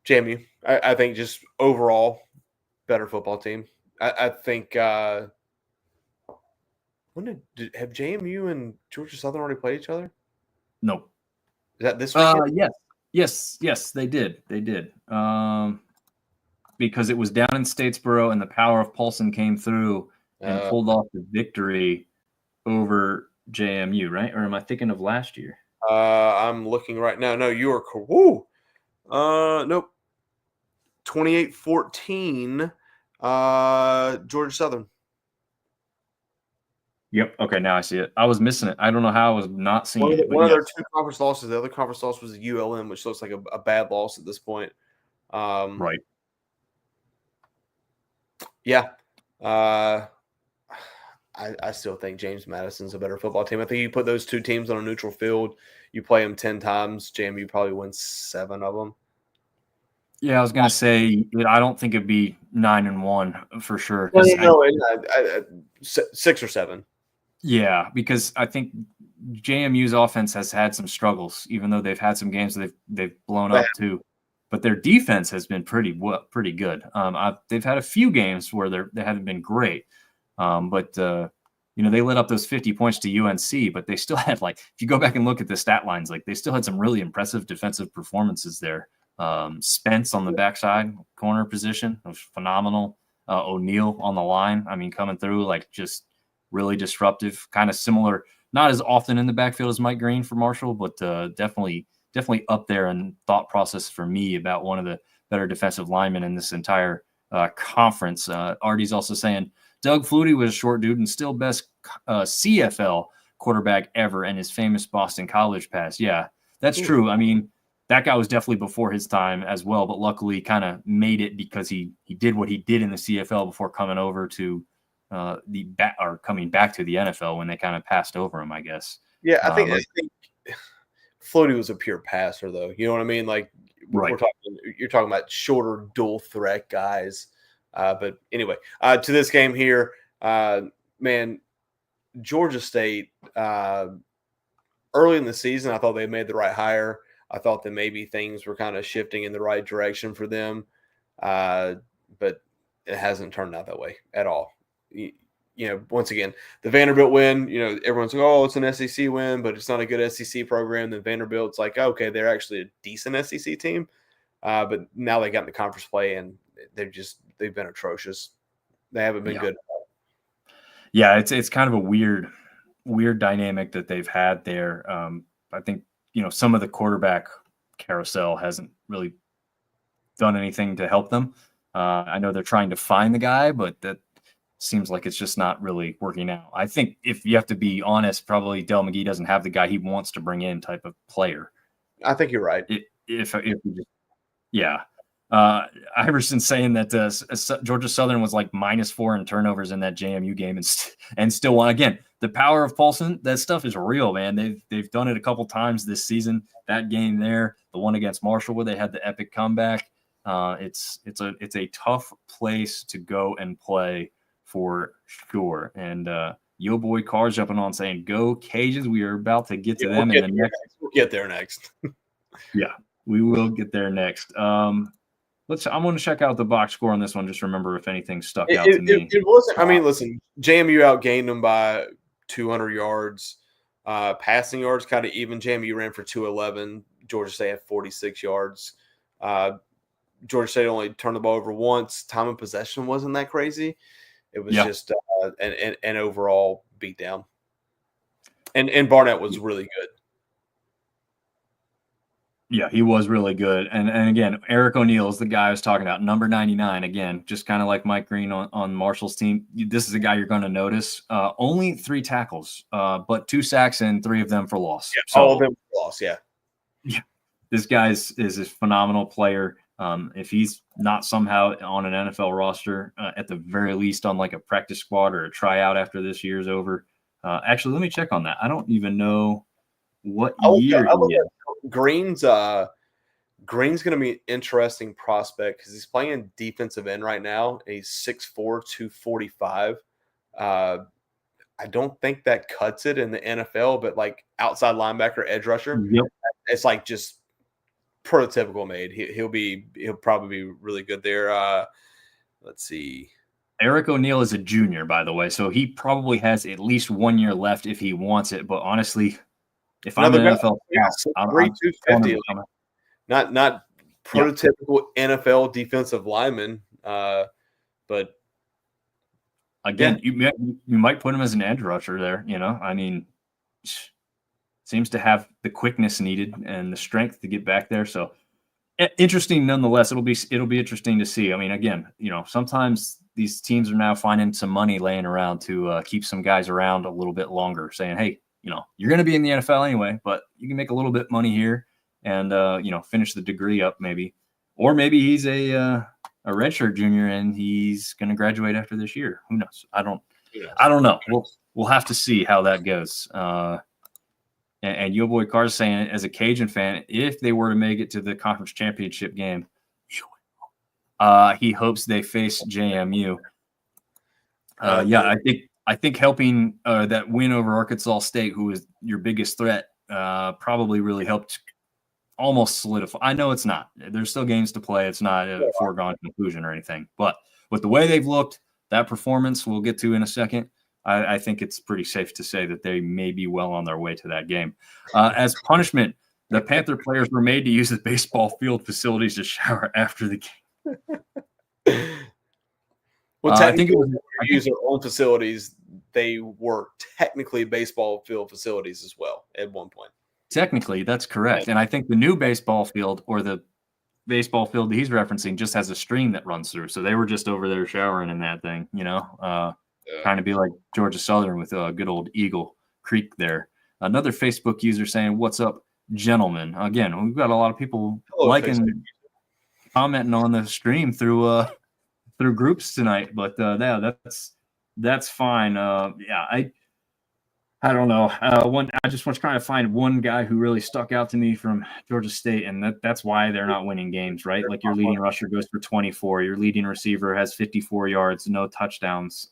JMU, I think just overall better football team. I think have JMU and Georgia Southern already played each other? No. Is that this weekend? Yes, they did. Because it was down in Statesboro and the power of Paulson came through and pulled off the victory over JMU, right? Or am I thinking of last year? I'm looking right now. No, you are cool. Nope. 28-14, Georgia Southern. Yep. Okay, now I see it. I was missing it. I don't know how I was not seeing it. One of their 2 conference losses. The other conference loss was ULM, which looks like a bad loss at this point. Right. Yeah. I still think James Madison's a better football team. I think you put those 2 teams on a neutral field, you play them 10 times, JMU probably wins 7 of them. Yeah, I was going to say, I don't think it'd be 9-1 for sure. No, 6 or 7. Yeah, because I think JMU's offense has had some struggles, even though they've had some games they've blown up too. But their defense has been pretty good. They've had a few games where they haven't been great, but they let up those 50 points to UNC, but they still had, like, if you go back and look at the stat lines, like they still had some really impressive defensive performances there. Spence on the backside corner position was phenomenal. O'Neal on the line, I mean, coming through like just really disruptive, kind of similar, not as often in the backfield as Mike Green for Marshall, but definitely up there in thought process for me about one of the better defensive linemen in this entire conference. Artie's also saying Doug Flutie was a short dude and still best CFL quarterback ever, and his famous Boston College pass. Yeah, that's true. I mean, that guy was definitely before his time as well, but luckily kind of made it because he did what he did in the CFL before coming over to coming back to the NFL when they kind of passed over him, I guess. Yeah, I think Flutie was a pure passer, though. You know what I mean? Like, right. You're talking about shorter dual threat guys. But anyway, to this game here, man, Georgia State, early in the season, I thought they made the right hire. I thought that maybe things were kind of shifting in the right direction for them. But it hasn't turned out that way at all. once again, the Vanderbilt win, everyone's like, oh, it's an SEC win, but it's not a good SEC program. Then Vanderbilt's like, okay, they're actually a decent SEC team. But now they got in the conference play, and they've been atrocious. They haven't been good. Yeah, it's kind of a weird dynamic that they've had there. I think, some of the quarterback carousel hasn't really done anything to help them. I know they're trying to find the guy, but that seems like it's just not really working out. I think if you have to be honest, probably Del McGee doesn't have the guy he wants to bring in type of player. I think you're right. Iverson's saying that Georgia Southern was like -4 in turnovers in that JMU game and still won. Again, the power of Paulson, that stuff is real, man. They've done it a couple times this season. That game there, the one against Marshall where they had the epic comeback. It's a tough place to go and play for sure. And yo boy Carr's jumping on saying, "Go Cajuns!" We are about to get to them in the next. We'll get there next. Yeah, we will get there next. I'm going to check out the box score on this one. Just remember if anything stuck out to me. It wasn't. I mean, listen, JMU outgained them by 200 yards. Passing yards kind of even. JMU ran for 211. Georgia State had 46 yards. Georgia State only turned the ball over once. Time of possession wasn't that crazy. It was just an overall beatdown. And Barnett was really good. Yeah, he was really good. And again, Eric O'Neill is the guy I was talking about, number 99. Again, just kind of like Mike Green on Marshall's team. This is a guy you're going to notice. Only 3 tackles, but 2 sacks and 3 of them for loss. Yeah, all of them for loss, yeah. Yeah, this guy is a phenomenal player. If he's not somehow on an NFL roster, at the very least on like a practice squad or a tryout after this year's over. Actually, let me check on that. I don't even know what year he is. Green's going to be an interesting prospect because he's playing defensive end right now. He's 6'4", 245. I don't think that cuts it in the NFL, but like outside linebacker, edge rusher, it's like just prototypical made. He'll probably be really good there. Let's see. Eric O'Neill is a junior, by the way, so he probably has at least 1 year left if he wants it. But honestly, if I'm an NFL, I'm 250, not prototypical NFL defensive lineman, but again, you might put him as an edge rusher there. I mean, seems to have the quickness needed and the strength to get back there. So interesting nonetheless. It'll be interesting to see. I mean, again, sometimes these teams are now finding some money laying around to keep some guys around a little bit longer, saying, hey, you're going to be in the NFL anyway, but you can make a little bit money here and, finish the degree up maybe. Or maybe he's a redshirt junior and he's going to graduate after this year. Who knows? I don't know. We'll have to see how that goes. And Yo Boy Carr's saying, as a Cajun fan, if they were to make it to the conference championship game, he hopes they face JMU. I think helping that win over Arkansas State, who is your biggest threat, probably really helped almost solidify. I know it's not. There's still games to play. It's not a foregone conclusion or anything. But with the way they've looked, that performance we'll get to in a second, I think it's pretty safe to say that they may be well on their way to that game. As punishment, the Panther players were made to use the baseball field facilities to shower after the game. Well, technically, use their own facilities. They were technically baseball field facilities as well at one point. Technically, that's correct. And I think the new baseball field, or the baseball field that he's referencing, just has a stream that runs through. So they were just over there showering in that thing, trying to be like Georgia Southern with a good old Eagle Creek there. Another Facebook user saying, "What's up, gentlemen?" Again, we've got a lot of people liking, commenting on the stream through groups tonight, but that's fine. I don't know. I just was trying to find one guy who really stuck out to me from Georgia State, and that's why they're not winning games, right? Like your leading rusher goes for 24, your leading receiver has 54 yards, no touchdowns.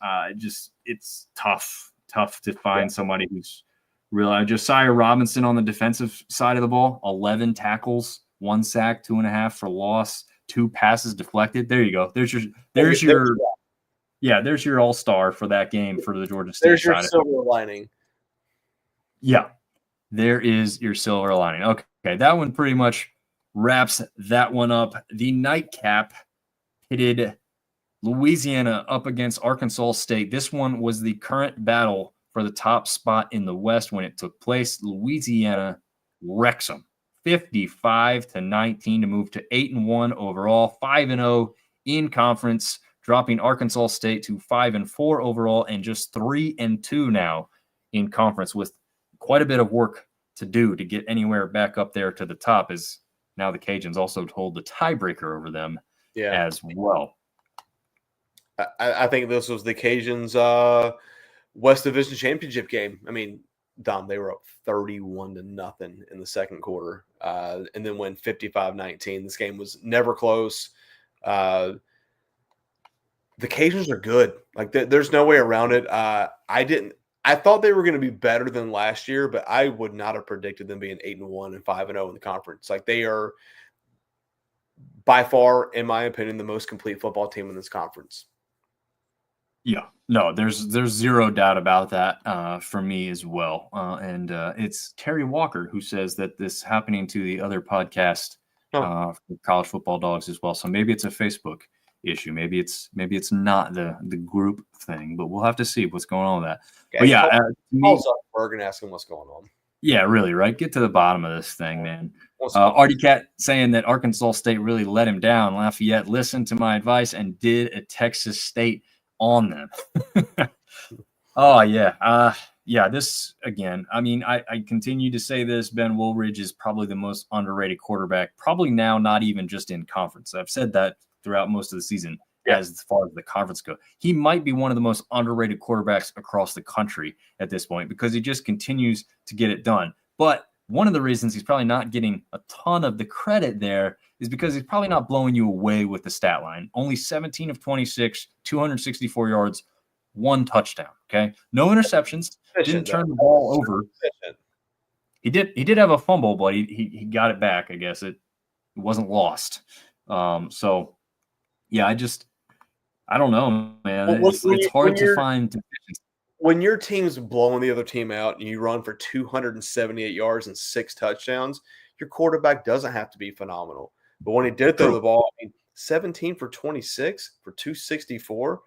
It's tough to find somebody who's real. Josiah Robinson on the defensive side of the ball, 11 tackles, 1 sack, 2.5 for loss, 2 passes deflected. There you go. There's your Yeah, there's your all-star for that game for the Georgia State There's your side. silver lining. Yeah, there is your silver lining. Okay, that one pretty much wraps that one up. The nightcap pitted Louisiana up against Arkansas State. This one was the current battle for the top spot in the West when it took place. Louisiana wrecks them 55-19 to move to 8-1 overall, 5-0 in conference, dropping Arkansas State to 5-4 overall and just 3-2 now in conference, with quite a bit of work to do to get anywhere back up there to the top, as now the Cajuns also hold the tiebreaker over them as well. I think this was the Cajuns' West Division Championship game. I mean, Dom, they were up 31-0 in the second quarter, and then went 55-19. This game was never close. The Cajuns are good. Like, there's no way around it. I thought they were going to be better than last year, but I would not have predicted them being 8-1 and 5-0 in the conference. Like, they are by far, in my opinion, the most complete football team in this conference. Yeah, no, there's zero doubt about that for me as well. And it's Terry Walker who says that this happening to the other podcast for College Football Dogs as well. So maybe it's a Facebook issue. Maybe it's not the group thing, but we'll have to see what's going on with that. Okay, but yeah, call Zuckerberg and ask him what's going on. Yeah, really, right? Get to the bottom of this thing, man. Artie Cat saying that Arkansas State really let him down. Lafayette listened to my advice and did a Texas State on them. Oh, yeah. This, again, I mean, I continue to say this. Ben Woolridge is probably the most underrated quarterback, probably now not even just in conference. I've said that throughout most of the season as far as the conference go. He might be one of the most underrated quarterbacks across the country at this point because he just continues to get it done. But one of the reasons he's probably not getting a ton of the credit there is because he's probably not blowing you away with the stat line. Only 17 of 26, 264 yards, 1 touchdown. Okay. No interceptions. Didn't turn the ball over. He did have a fumble, but he got it back. I guess it wasn't lost. So yeah, I don't know, man. It's hard to find deficiencies. When your team's blowing the other team out and you run for 278 yards and 6 touchdowns, your quarterback doesn't have to be phenomenal. But when he did throw the ball, 17 for 26 for 264,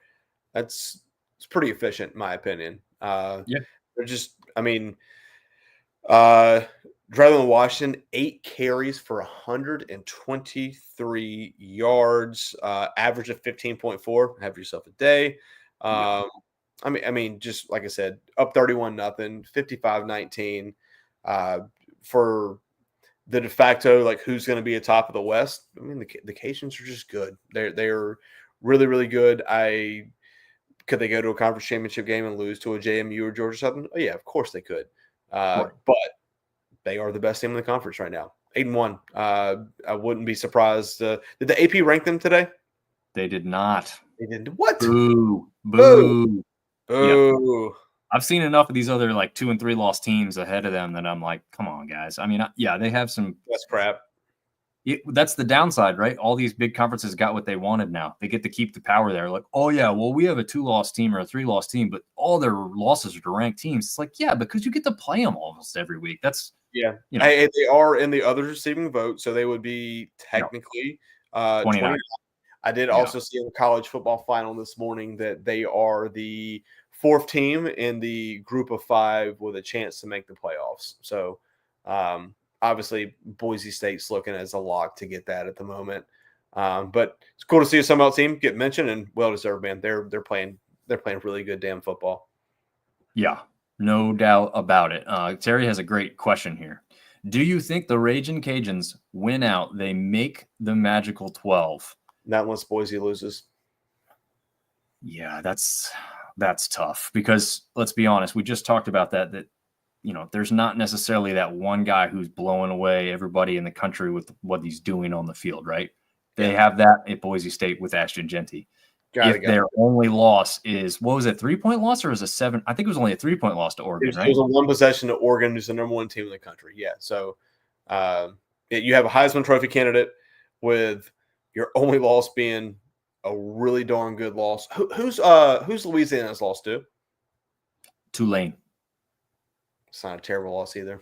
it's pretty efficient in my opinion. They're just, Drylon Washington, 8 carries for 123 yards, average of 15.4. Have yourself a day. Just like I said, up 31-0, 55-19. For the de facto, like who's going to be atop of the West? I mean, the Cajuns are just good. They're really, really good. Could they go to a conference championship game and lose to a JMU or Georgia Southern? Oh yeah, of course they could. But they are the best team in the conference right now. 8-1. I wouldn't be surprised. Did the AP rank them today? They did not. They did what? Boo. Boo. Yeah. I've seen enough of these other like 2 and 3 loss teams ahead of them that I'm like, come on, guys. I mean, they have some. That's crap. That's the downside, right? All these big conferences got what they wanted now. They get to keep the power there. Like, oh, yeah, well, we have a 2-loss team or a 3-loss team, but all their losses are to ranked teams. It's like, yeah, because you get to play them almost every week. That's, they are in the others receiving vote, so they would be technically 29. I did also see in the college football final this morning that they are the 4th team in the group of 5 with a chance to make the playoffs. So, obviously, Boise State's looking as a lock to get that at the moment. But it's cool to see a Sun Belt team get mentioned, and well-deserved, man. They're playing really good damn football. Yeah, no doubt about it. Terry has a great question here. Do you think the Ragin' Cajuns win out? They make the magical 12? Not unless Boise loses. Yeah, that's tough because let's be honest. We just talked about that there's not necessarily that one guy who's blowing away everybody in the country with what he's doing on the field, right? They have that at Boise State with Ashton Jeanty. Their only loss is, what was it, 3-point loss or was it 7? I think it was only a 3-point loss to Oregon, right? It was a 1 possession to Oregon, who's the number 1 team in the country. Yeah. So you have a Heisman Trophy candidate with your only loss being a really darn good loss. Who's Louisiana's loss to? Tulane. It's not a terrible loss either.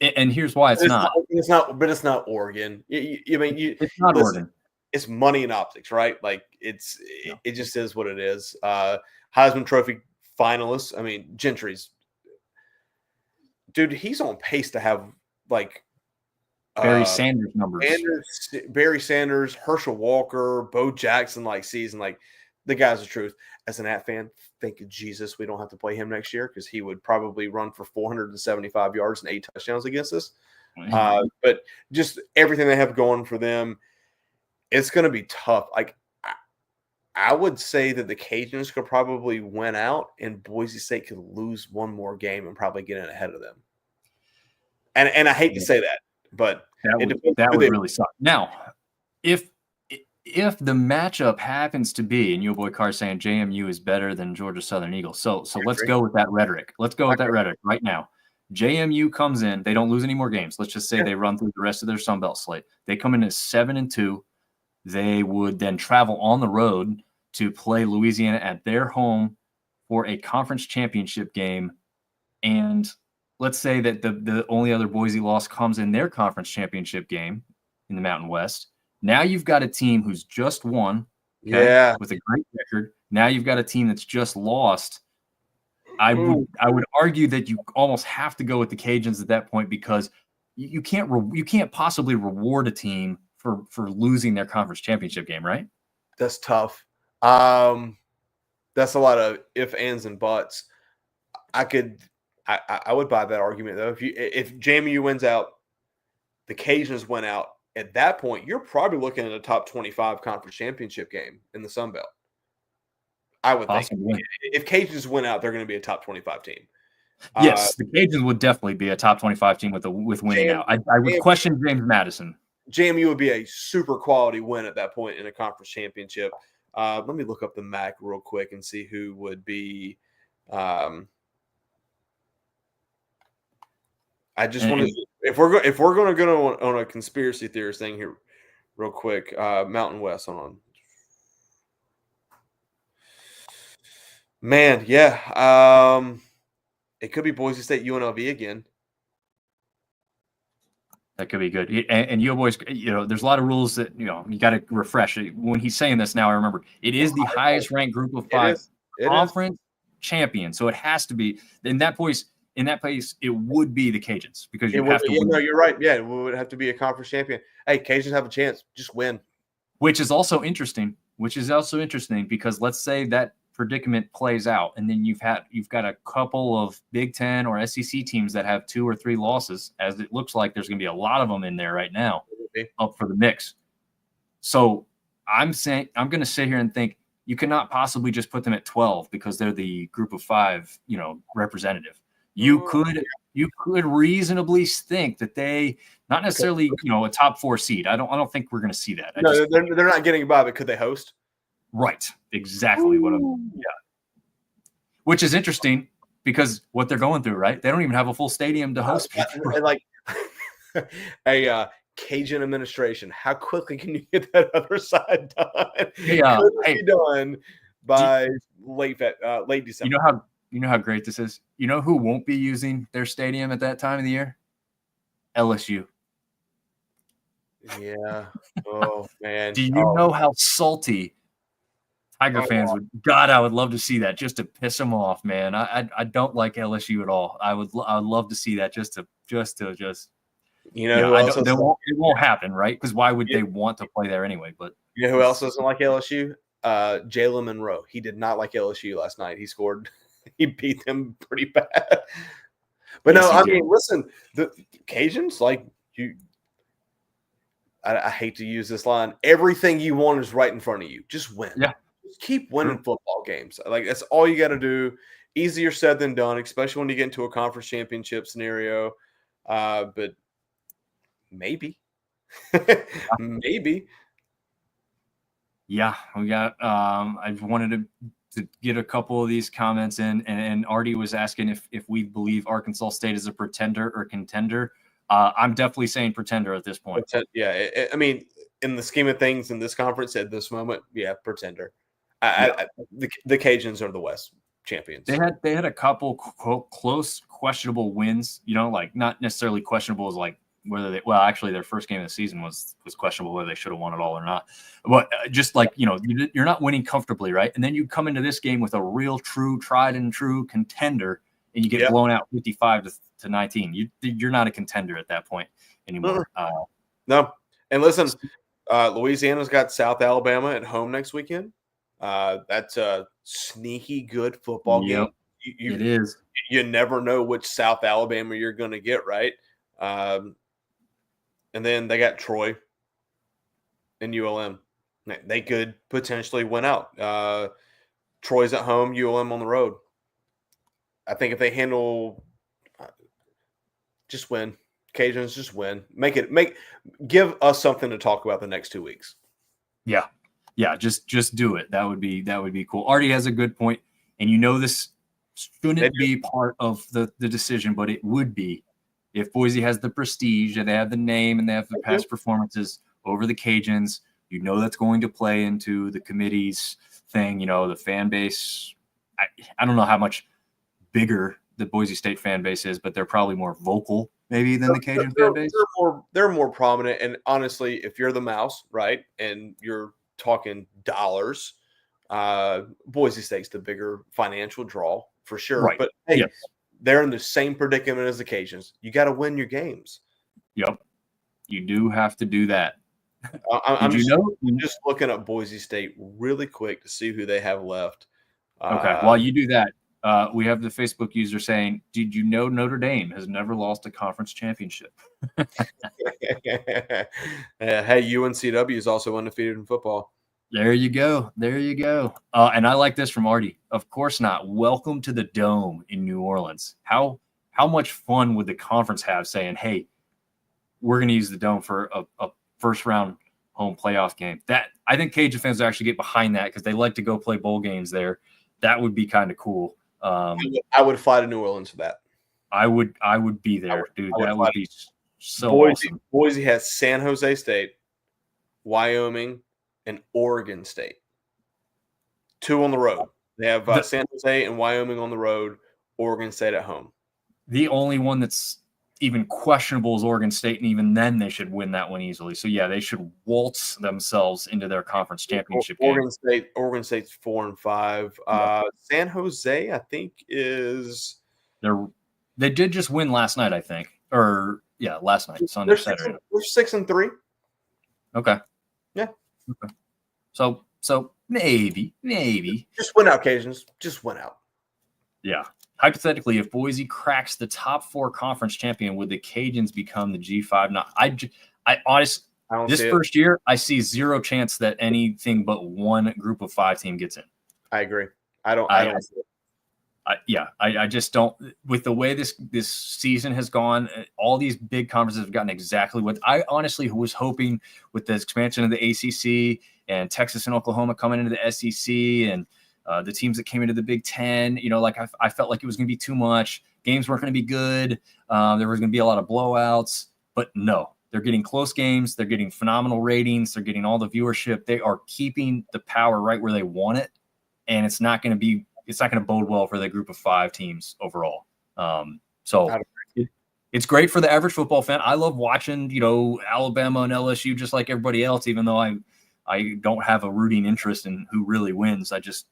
And here's why it's not. It's not, but it's not Oregon. It's not Oregon. It's money and optics, right? Like it just is what it is. Heisman Trophy finalists. I mean, Gentry's dude. He's on pace to have like Barry Sanders numbers. Barry Sanders, Herschel Walker, Bo Jackson like season. Like the guy's the truth. As an Nat fan, thank Jesus we don't have to play him next year because he would probably run for 475 yards and 8 touchdowns against us. But just everything they have going for them, it's going to be tough. Like I would say that the Cajuns could probably win out, and Boise State could lose one more game and probably get in ahead of them. And I hate to say that, but that would really suck. Now, if the matchup happens to be, and your boy Carr saying JMU is better than Georgia Southern Eagles, so let's go with that rhetoric. Let's go with that rhetoric right now. JMU comes in, they don't lose any more games. Let's just say they run through the rest of their Sun Belt slate. They come in at 7-2. They would then travel on the road to play Louisiana at their home for a conference championship game. And let's say that the only other Boise loss comes in their conference championship game in the Mountain West. Now you've got a team who's just won, with a great record. Now you've got a team that's just lost. I would argue that you almost have to go with the Cajuns at that point because you can't possibly reward a team for losing their conference championship game, right? That's tough. That's a lot of ifs, ands, and buts. I would buy that argument though. If JMU wins out, the Cajuns win out. At that point, you're probably looking at a top 25 conference championship game in the Sun Belt. I would think. If Cajuns win out, they're going to be a top 25 team. Yes, the Cajuns would definitely be a top 25 team with winning out. I would question James Madison. JMU would be a super quality win at that point in a conference championship. Let me look up the MAC real quick and see who would be. I just want to. If we're going to go on a conspiracy theorist thing here, real quick, Mountain West. Hold on. Man, yeah. It could be Boise State UNLV again. That could be good. And you boys, there's a lot of rules that, you got to refresh. When he's saying this now, I remember it is the highest ranked group of 5 conference champion. So it has to be in that place, it would be the Cajuns because you have to win. No, you're right. Yeah, it would have to be a conference champion. Hey, Cajuns have a chance. Just win. Which is also interesting because let's say that predicament plays out, and then you've got a couple of Big Ten or SEC teams that have 2 or 3 losses, as it looks like there's going to be a lot of them in there right now up for the mix. So I'm going to sit here and think you cannot possibly just put them at 12 because they're the group of 5, representative. You could reasonably think that they not necessarily, a top 4 seed. I don't think we're going to see that. They're not getting by, but could they host? Right. Exactly. Which is interesting because what they're going through, right? They don't even have a full stadium to host people. Like a Cajun administration, how quickly can you get that other side done? Yeah. Be done by late December. You know how great this is? You know who won't be using their stadium at that time of the year? LSU. Yeah. Oh, man. Do you know how salty Tiger fans would? God, I would love to see that just to piss them off, man. I don't like LSU at all. I would love to see that just to it won't happen, right? Because why would they want to play there anyway? But you know who else doesn't like LSU? Jalen Monroe. He did not like LSU last night. He scored. He beat them pretty bad. But listen, the Cajuns, like you. I hate to use this line. Everything you want is right in front of you. Just win. Yeah. Just keep winning football games. Like that's all you got to do. Easier said than done, especially when you get into a conference championship scenario. But maybe, maybe. Yeah, we got. I wanted to get a couple of these comments in, and Artie was asking if we believe Arkansas State is a pretender or contender. I'm definitely saying pretender at this point. Yeah, I mean, in the scheme of things in this conference at this moment, yeah, pretender. The Cajuns are the West champions. They had a couple close questionable wins, like not necessarily questionable as like whether actually their first game of the season was questionable whether they should have won it all or not. But just like, you're not winning comfortably, right? And then you come into this game with a real true tried and true contender and you get blown out 55 to 19. You're not a contender at that point anymore. No. And listen, Louisiana's got South Alabama at home next weekend. That's a sneaky good football game. It is. You never know which South Alabama you're going to get, right? And then they got Troy and ULM. They could potentially win out. Troy's at home, ULM on the road. I think if they handle, just win. Cajuns just win. Give us something to talk about the next 2 weeks. Yeah, just do it. That would be cool. Artie has a good point, and this shouldn't be part of the decision, but it would be if Boise has the prestige and they have the name and they have the past performances over the Cajuns. That's going to play into the committee's thing. The fan base. I don't know how much bigger the Boise State fan base is, but they're probably more vocal maybe than the Cajun fan base. They're more prominent, and honestly, if you're the Mouse, right, and you're talking dollars, Boise State's the bigger financial draw for sure. Right. But hey, they're in the same predicament as the Cajuns. You got to win your games. Yep, you do have to do that. I'm just looking at Boise State really quick to see who they have left. Okay, while you do that, we have the Facebook user saying, "Did you know Notre Dame has never lost a conference championship?" Hey, UNCW is also undefeated in football. There you go. And I like this from Artie. Of course not. Welcome to the Dome in New Orleans. How much fun would the conference have saying, "Hey, we're going to use the Dome for a first round home playoff game"? That I think Cajun fans would actually get behind that because they like to go play bowl games there. That would be kind of cool. I would fly to New Orleans for that. I would be there, dude. That would be so awesome. Boise has San Jose State, Wyoming, and Oregon State. 2 on the road. They have San Jose and Wyoming on the road, Oregon State at home. The only one that's even questionable is Oregon State, and even then they should win that one easily. So yeah, they should waltz themselves into their conference championship game. Oregon State's 4-5. San Jose, I think, is they did just win last night, I think. Or last night, Sunday, Saturday. They're 6-3. Okay. Yeah. Okay. So maybe. Just win out, Cajuns. Just win out. Yeah. Hypothetically, if Boise cracks the top 4 conference champion, would the Cajuns become the G5? Now, I honestly, this first year, I see zero chance that anything but one group of 5 team gets in. I agree. I don't see it. I just don't. With the way this season has gone, all these big conferences have gotten exactly what I honestly was hoping with the expansion of the ACC and Texas and Oklahoma coming into the SEC and the teams that came into the Big Ten. I felt like it was going to be too much. Games weren't going to be good. There was going to be a lot of blowouts, but no. They're getting close games. They're getting phenomenal ratings. They're getting all the viewership. They are keeping the power right where they want it, and it's not going to bode well for the group of 5 teams overall. So it's great for the average football fan. I love watching, Alabama and LSU just like everybody else, even though I don't have a rooting interest in who really wins. I just,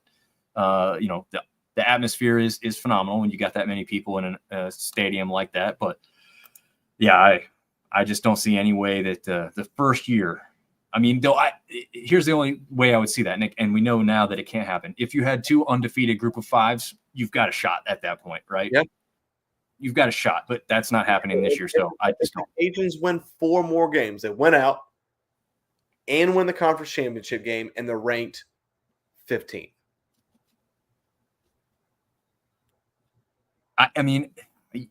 the atmosphere is phenomenal when you got that many people in a stadium like that. But yeah, I just don't see any way that the first year. I mean, here's the only way I would see that, Nick, and we know now that it can't happen. If you had 2 undefeated group of 5s, you've got a shot at that point, right? Yeah. You've got a shot, but that's not happening this year. So I just don't. Cajuns win 4 more games. They went out and win the conference championship game, and they're ranked 15. I mean,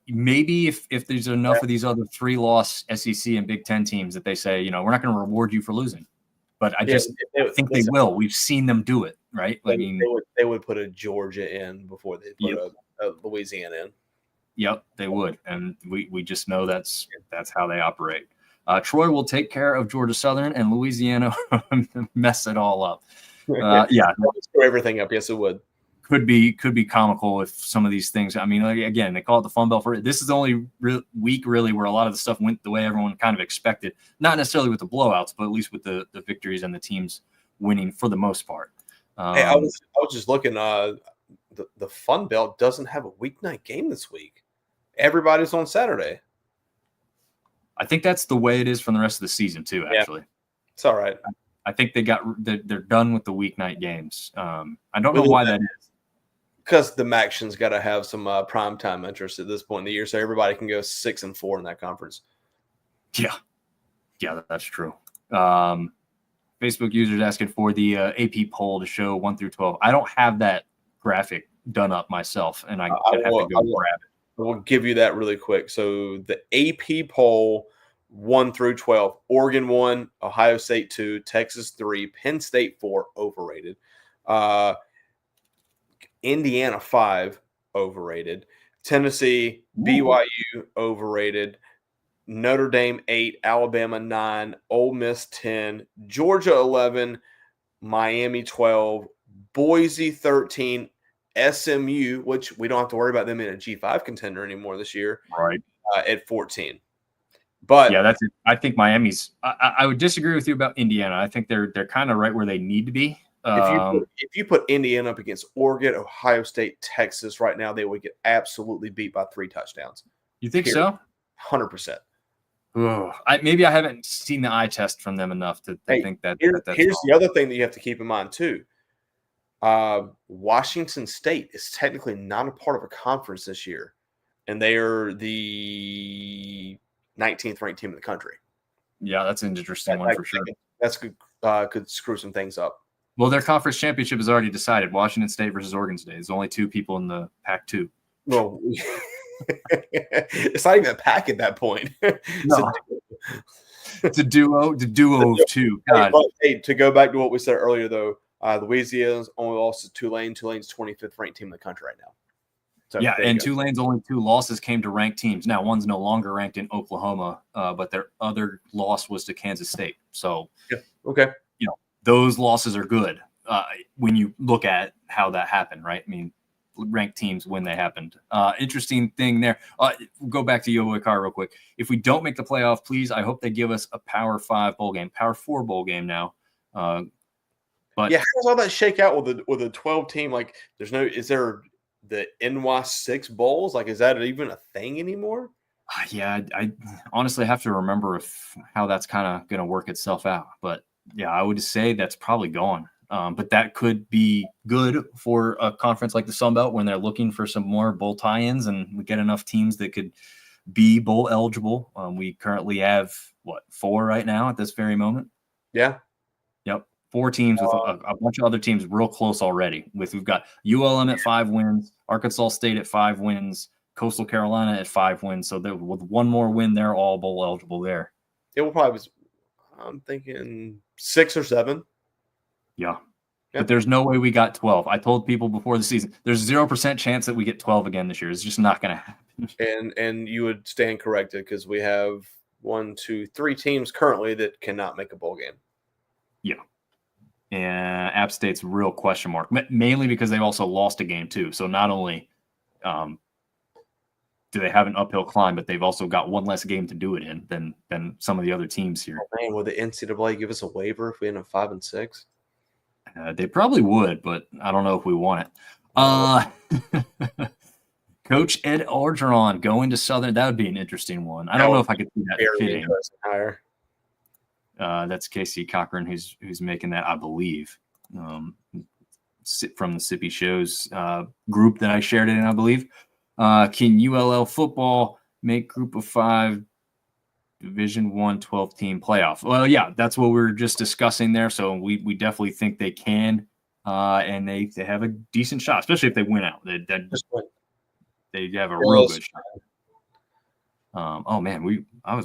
maybe if there's enough of these other 3-loss SEC and Big Ten teams that they say, we're not going to reward you for losing. But I think they will. We've seen them do it, right? They would put a Georgia in before they put a Louisiana in. Yep, they would, and we just know that's how they operate. Troy will take care of Georgia Southern, and Louisiana mess it all up. Yeah, screw everything up. Yes, it would. Could be comical if some of these things. I mean, again, they call it the Fun Belt. This is the only week really where a lot of the stuff went the way everyone kind of expected. Not necessarily with the blowouts, but at least with the victories and the teams winning for the most part. Hey, I was just looking. The Fun Belt doesn't have a weeknight game this week. Everybody's on Saturday. I think that's the way it is from the rest of the season too. Actually, it's all right. I think they're done with the weeknight games. I don't know why that is. Because the MACtion's got to have some primetime interest at this point in the year, so everybody can go 6-4 in that conference. Yeah, that's true. Facebook users asking for the AP poll to show 1 through 12. I don't have that graphic done up myself, and I have to go grab it. We'll give you that really quick. So the AP poll 1 through 12: Oregon 1, Ohio State 2, Texas 3, Penn State 4, overrated. Indiana 5, overrated. Tennessee, BYU, overrated. Notre Dame 8, Alabama 9, Ole Miss 10, Georgia 11, Miami 12, Boise 13, SMU, which we don't have to worry about them in a G5 contender anymore this year, right? At 14. But yeah, that's it. I think Miami's. I would disagree with you about Indiana. I think they're kind of right where they need to be. If you put Indiana up against Oregon, Ohio State, Texas right now, they would get absolutely beat by 3 touchdowns. You think so? 100%. Maybe I haven't seen the eye test from them enough to think that. Here's wrong. the other thing that you have to keep in mind too. Washington State is technically not a part of a conference this year, and they are the 19th ranked team in the country. Yeah, that's an interesting one for sure. That's could screw some things up. Well, their conference championship is already decided. Washington State versus Oregon State. There's only 2 people in the Pac-2. Well, it's not even a pack at that point. No. It's a duo of 2. God. Hey, to go back to what we said earlier, though, Louisiana's only lost to Tulane. Tulane's 25th ranked team in the country right now. So yeah, and Tulane's only 2 losses came to ranked teams. Now, one's no longer ranked in Oklahoma, but their other loss was to Kansas State. So, okay, those losses are good when you look at how that happened, right? I mean, ranked teams when they happened. Interesting thing there. Go back to Yobo Car real quick. If we don't make the playoff, please, I hope they give us a Power 5 bowl game, Power 4 bowl game now. But yeah, how does all that shake out with a 12 team? Like, is there the NY 6 bowls? Like, is that even a thing anymore? Yeah, I honestly have to remember how that's kind of going to work itself out. But yeah, I would say that's probably gone. But that could be good for a conference like the Sun Belt when they're looking for some more bowl tie-ins and we get enough teams that could be bowl eligible. We currently have 4 right now at this very moment. Yeah. Yep. 4 teams with a bunch of other teams real close already. We've got ULM at 5 wins, Arkansas State at 5 wins, Coastal Carolina at 5 wins. So with one more win, they're all bowl eligible there. It will probably be, I'm thinking 6 or 7. Yeah. But there's no way we got 12. I told people before the season, there's 0% chance that we get 12 again this year. It's just not going to happen. And you would stand corrected because we have 1, 2, 3 teams currently that cannot make a bowl game. Yeah. And App State's real question mark, mainly because they've also lost a game too. So not only do they have an uphill climb, but they've also got one less game to do it in than some of the other teams here. Oh, man, will the NCAA give us a waiver if we end up 5 and 6? They probably would, but I don't know if we want it. Coach Ed Orgeron going to Southern. That would be an interesting one. I don't know if I could see that fitting. Hire. That's Casey Cochran who's making that, I believe, from the Sippy Shows group that I shared it in, I believe. Can ULL football make group of 5 Division 1 12-team playoff? Well, yeah, that's what we were just discussing there. So we definitely think they can, and they have a decent shot, especially if they win out. They have a real good shot. Oh man, I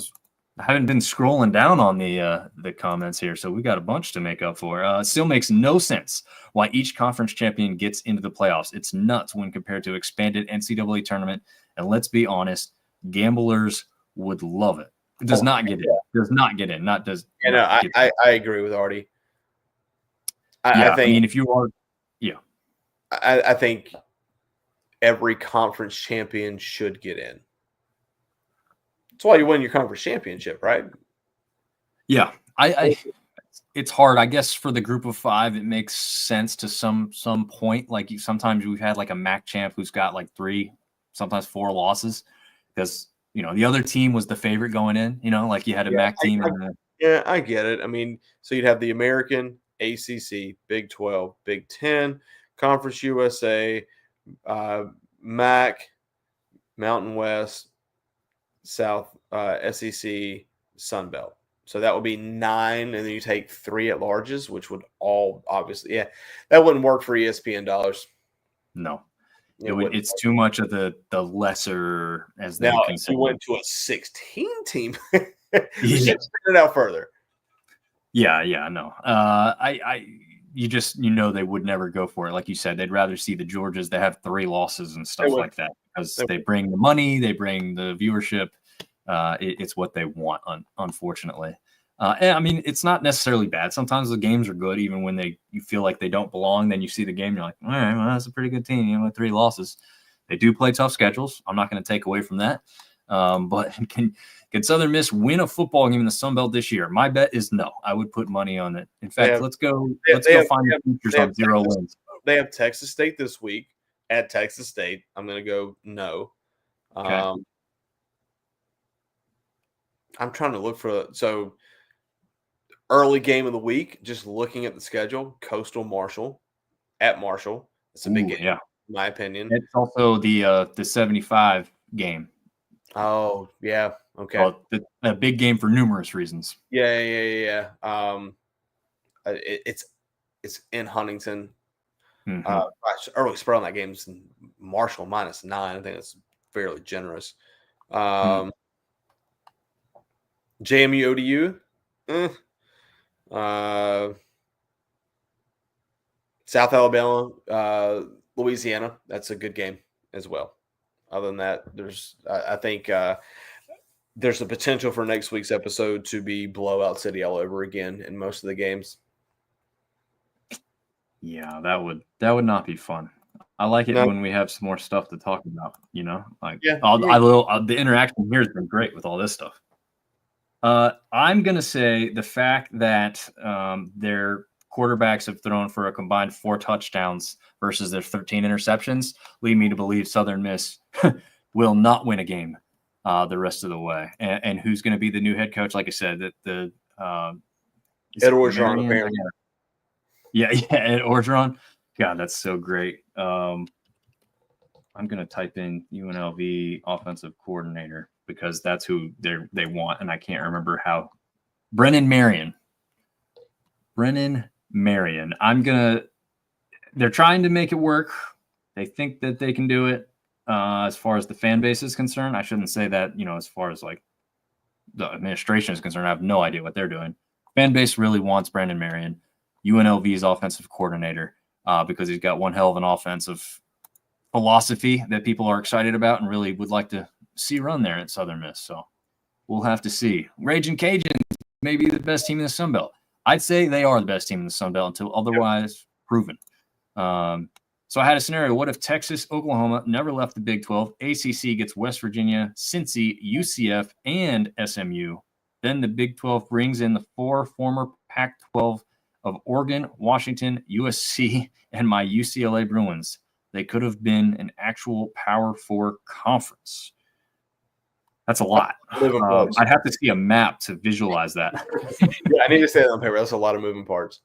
haven't been scrolling down on the comments here, so we got a bunch to make up for. Still makes no sense why each conference champion gets into the playoffs. It's nuts when compared to expanded NCAA tournament. And let's be honest, gamblers would love it. Does not get in. Does not get in. Not does. Yeah, not no, get in. I agree with Artie. Yeah, I think. I mean, if you are, yeah, I think every conference champion should get in. That's why you win your conference championship, right? yeah. I it's hard, I guess, for the group of 5. It makes sense to some point. Like sometimes we've had like a MAC champ who's got like 3, sometimes 4 losses because the other team was the favorite going in. Like you had a MAC team. Yeah, I get it. I mean, so you'd have the American, ACC, Big 12, Big 10, Conference USA, MAC, Mountain West, South, SEC, Sun Belt. So that would be 9, and then you take 3 at larges, which would all obviously, that wouldn't work for ESPN dollars. No, it's too much of the lesser as they now. consider. If you went to a 16 team, you should spin it out further. Yeah, no. They would never go for it. Like you said, they'd rather see the Georgias that have 3 losses and stuff like that because they bring the money, they bring the viewership. It's what they want, unfortunately. And I mean, it's not necessarily bad. Sometimes the games are good, even when you feel like they don't belong. Then you see the game, you're like, all right, well, that's a pretty good team. With 3 losses, they do play tough schedules. I'm not going to take away from that. But can Southern Miss win a football game in the Sun Belt this year? My bet is no. I would put money on it. In fact, let's go find the futures on 0 wins. They have Texas State this week at Texas State. I'm going to go no. Okay. I'm trying to look for early game of the week. Just looking at the schedule, Coastal Marshall at Marshall. It's a big game, in my opinion. It's also the 75 game. Oh yeah, okay. Well, a big game for numerous reasons. Yeah. It's in Huntington. Early spread on that game is Marshall -9. I think that's fairly generous. JMU ODU, South Alabama, Louisiana. That's a good game as well. Other than that, I think there's a potential for next week's episode to be Blowout City all over again in most of the games. Yeah, that would not be fun. I like it when we have some more stuff to talk about. The interaction here has been great with all this stuff. I'm gonna say the fact that their quarterbacks have thrown for a combined 4 touchdowns versus their 13 interceptions lead me to believe Southern Miss will not win a game the rest of the way. And who's going to be the new head coach? Like I said, Ed Orgeron, apparently. Yeah, Ed Orgeron. God, that's so great. I'm going to type in UNLV offensive coordinator because that's who they want, and I can't remember how. Brennan Marion. They're trying to make it work. They think that they can do it. As far as the fan base is concerned, I shouldn't say that, as far as like the administration is concerned, I have no idea what they're doing. Fan base really wants Brendan Marion, UNLV's offensive coordinator, because he's got one hell of an offensive philosophy that people are excited about and really would like to see run there at Southern Miss. So we'll have to see. Raging Cajuns may be the best team in the Sun Belt. I'd say they are the best team in the Sun Belt until otherwise proven. So I had a scenario. What if Texas, Oklahoma never left the Big 12? ACC gets West Virginia, Cincy, UCF, and SMU. Then the Big 12 brings in the 4 former Pac-12 of Oregon, Washington, USC, and my UCLA Bruins. They could have been an actual Power 4 conference. That's a lot. I'd have to see a map to visualize that. Yeah, I need to say that on paper. That's a lot of moving parts.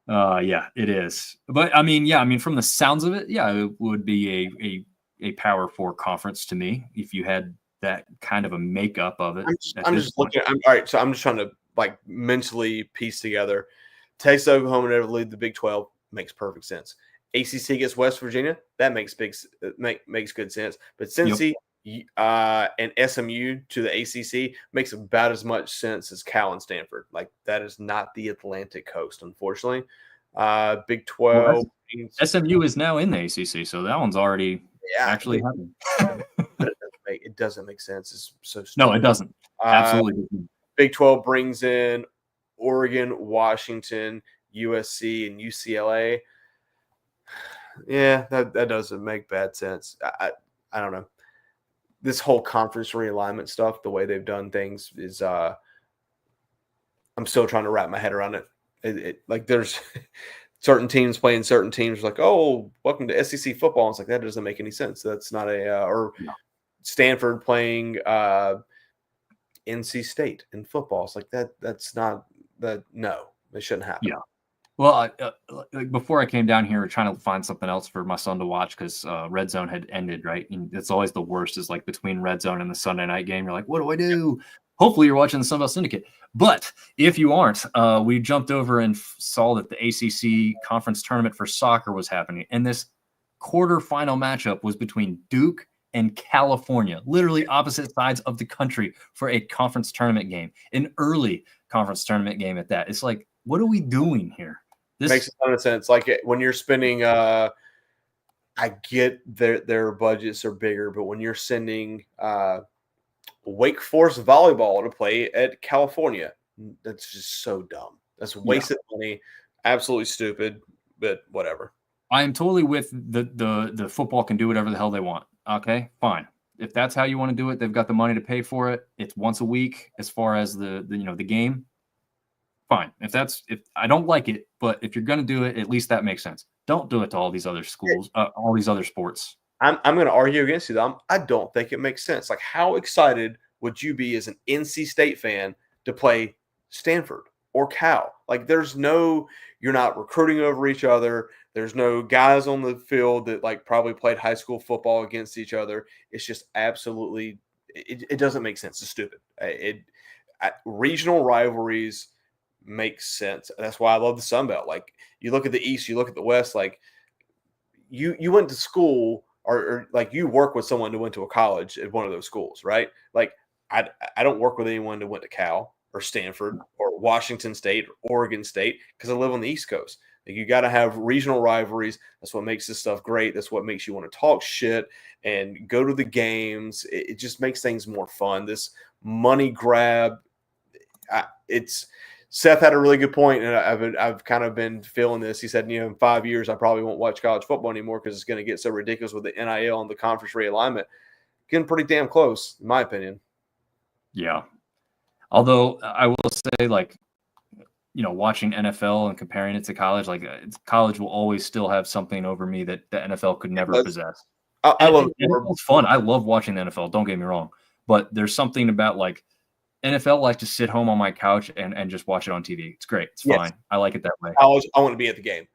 Yeah, it is. But I mean, from the sounds of it, it would be a Power 4 conference to me if you had that kind of a makeup of it. I'm just looking. All right, so I'm just trying to mentally piece together. Texas, Oklahoma never lead the Big 12 makes perfect sense. ACC gets West Virginia, that makes good sense. But Cincy and SMU to the ACC makes about as much sense as Cal and Stanford. That is not the Atlantic coast, unfortunately. Big 12. SMU is now in the ACC, so that one's already actually happening. It doesn't make sense. It's so stupid. No, it doesn't. Absolutely. Big 12 brings in Oregon, Washington, USC, and UCLA. Yeah, that doesn't make bad sense. I don't know. This whole conference realignment stuff, the way they've done things is I'm still trying to wrap my head around it. Like there's certain teams playing certain teams like, oh, welcome to SEC football. It's like that doesn't make any sense. That's not or Stanford playing NC State in football. It's like that's not that. No, it shouldn't happen. Yeah. Well, like before I came down here, trying to find something else for my son to watch because Red Zone had ended, right? And it's always the worst is like between Red Zone and the Sunday night game. You're like, what do I do? Hopefully you're watching the Sunbelt Syndicate. But if you aren't, we jumped over and saw that the ACC conference tournament for soccer was happening. And this quarterfinal matchup was between Duke and California, literally opposite sides of the country for a conference tournament game, an early conference tournament game at that. It's like, what are we doing here? This makes a ton of sense. Like when you're spending, I get their budgets are bigger, but when you're sending Wake Forest volleyball to play at California, that's just so dumb. That's wasted money, absolutely stupid. But whatever. I am totally with the football can do whatever the hell they want. Okay, fine. If that's how you want to do it, they've got the money to pay for it. It's once a week as far as the game. Fine. If I don't like it, but if you're going to do it, at least that makes sense. Don't do it to all these other schools, all these other sports. I'm going to argue against you, though. I don't think it makes sense. Like, how excited would you be as an NC State fan to play Stanford or Cal? Like, you're not recruiting over each other. There's no guys on the field that like probably played high school football against each other. It's just absolutely, it doesn't make sense. It's stupid. Regional rivalries makes sense. That's why I love the Sun Belt. Like you look at the East, you look at the West, like you went to school or like you work with someone who went to a college at one of those schools, right? Like I don't work with anyone who went to Cal or Stanford or Washington State or Oregon State because I live on the East Coast. Like you got to have regional rivalries. That's what makes this stuff great. That's what makes you want to talk shit and go to the games. It just makes things more fun. This money grab, Seth had a really good point, and I've kind of been feeling this. He said, in 5 years, I probably won't watch college football anymore because it's going to get so ridiculous with the NIL and the conference realignment. Getting pretty damn close, in my opinion. Yeah. Although I will say, like, watching NFL and comparing it to college, like college will always still have something over me that the NFL could never possess. I love it. It's fun. I love watching the NFL. Don't get me wrong. But there's something about like NFL like to sit home on my couch and just watch it on TV. It's great. It's fine. I like it that way. I want to be at the game.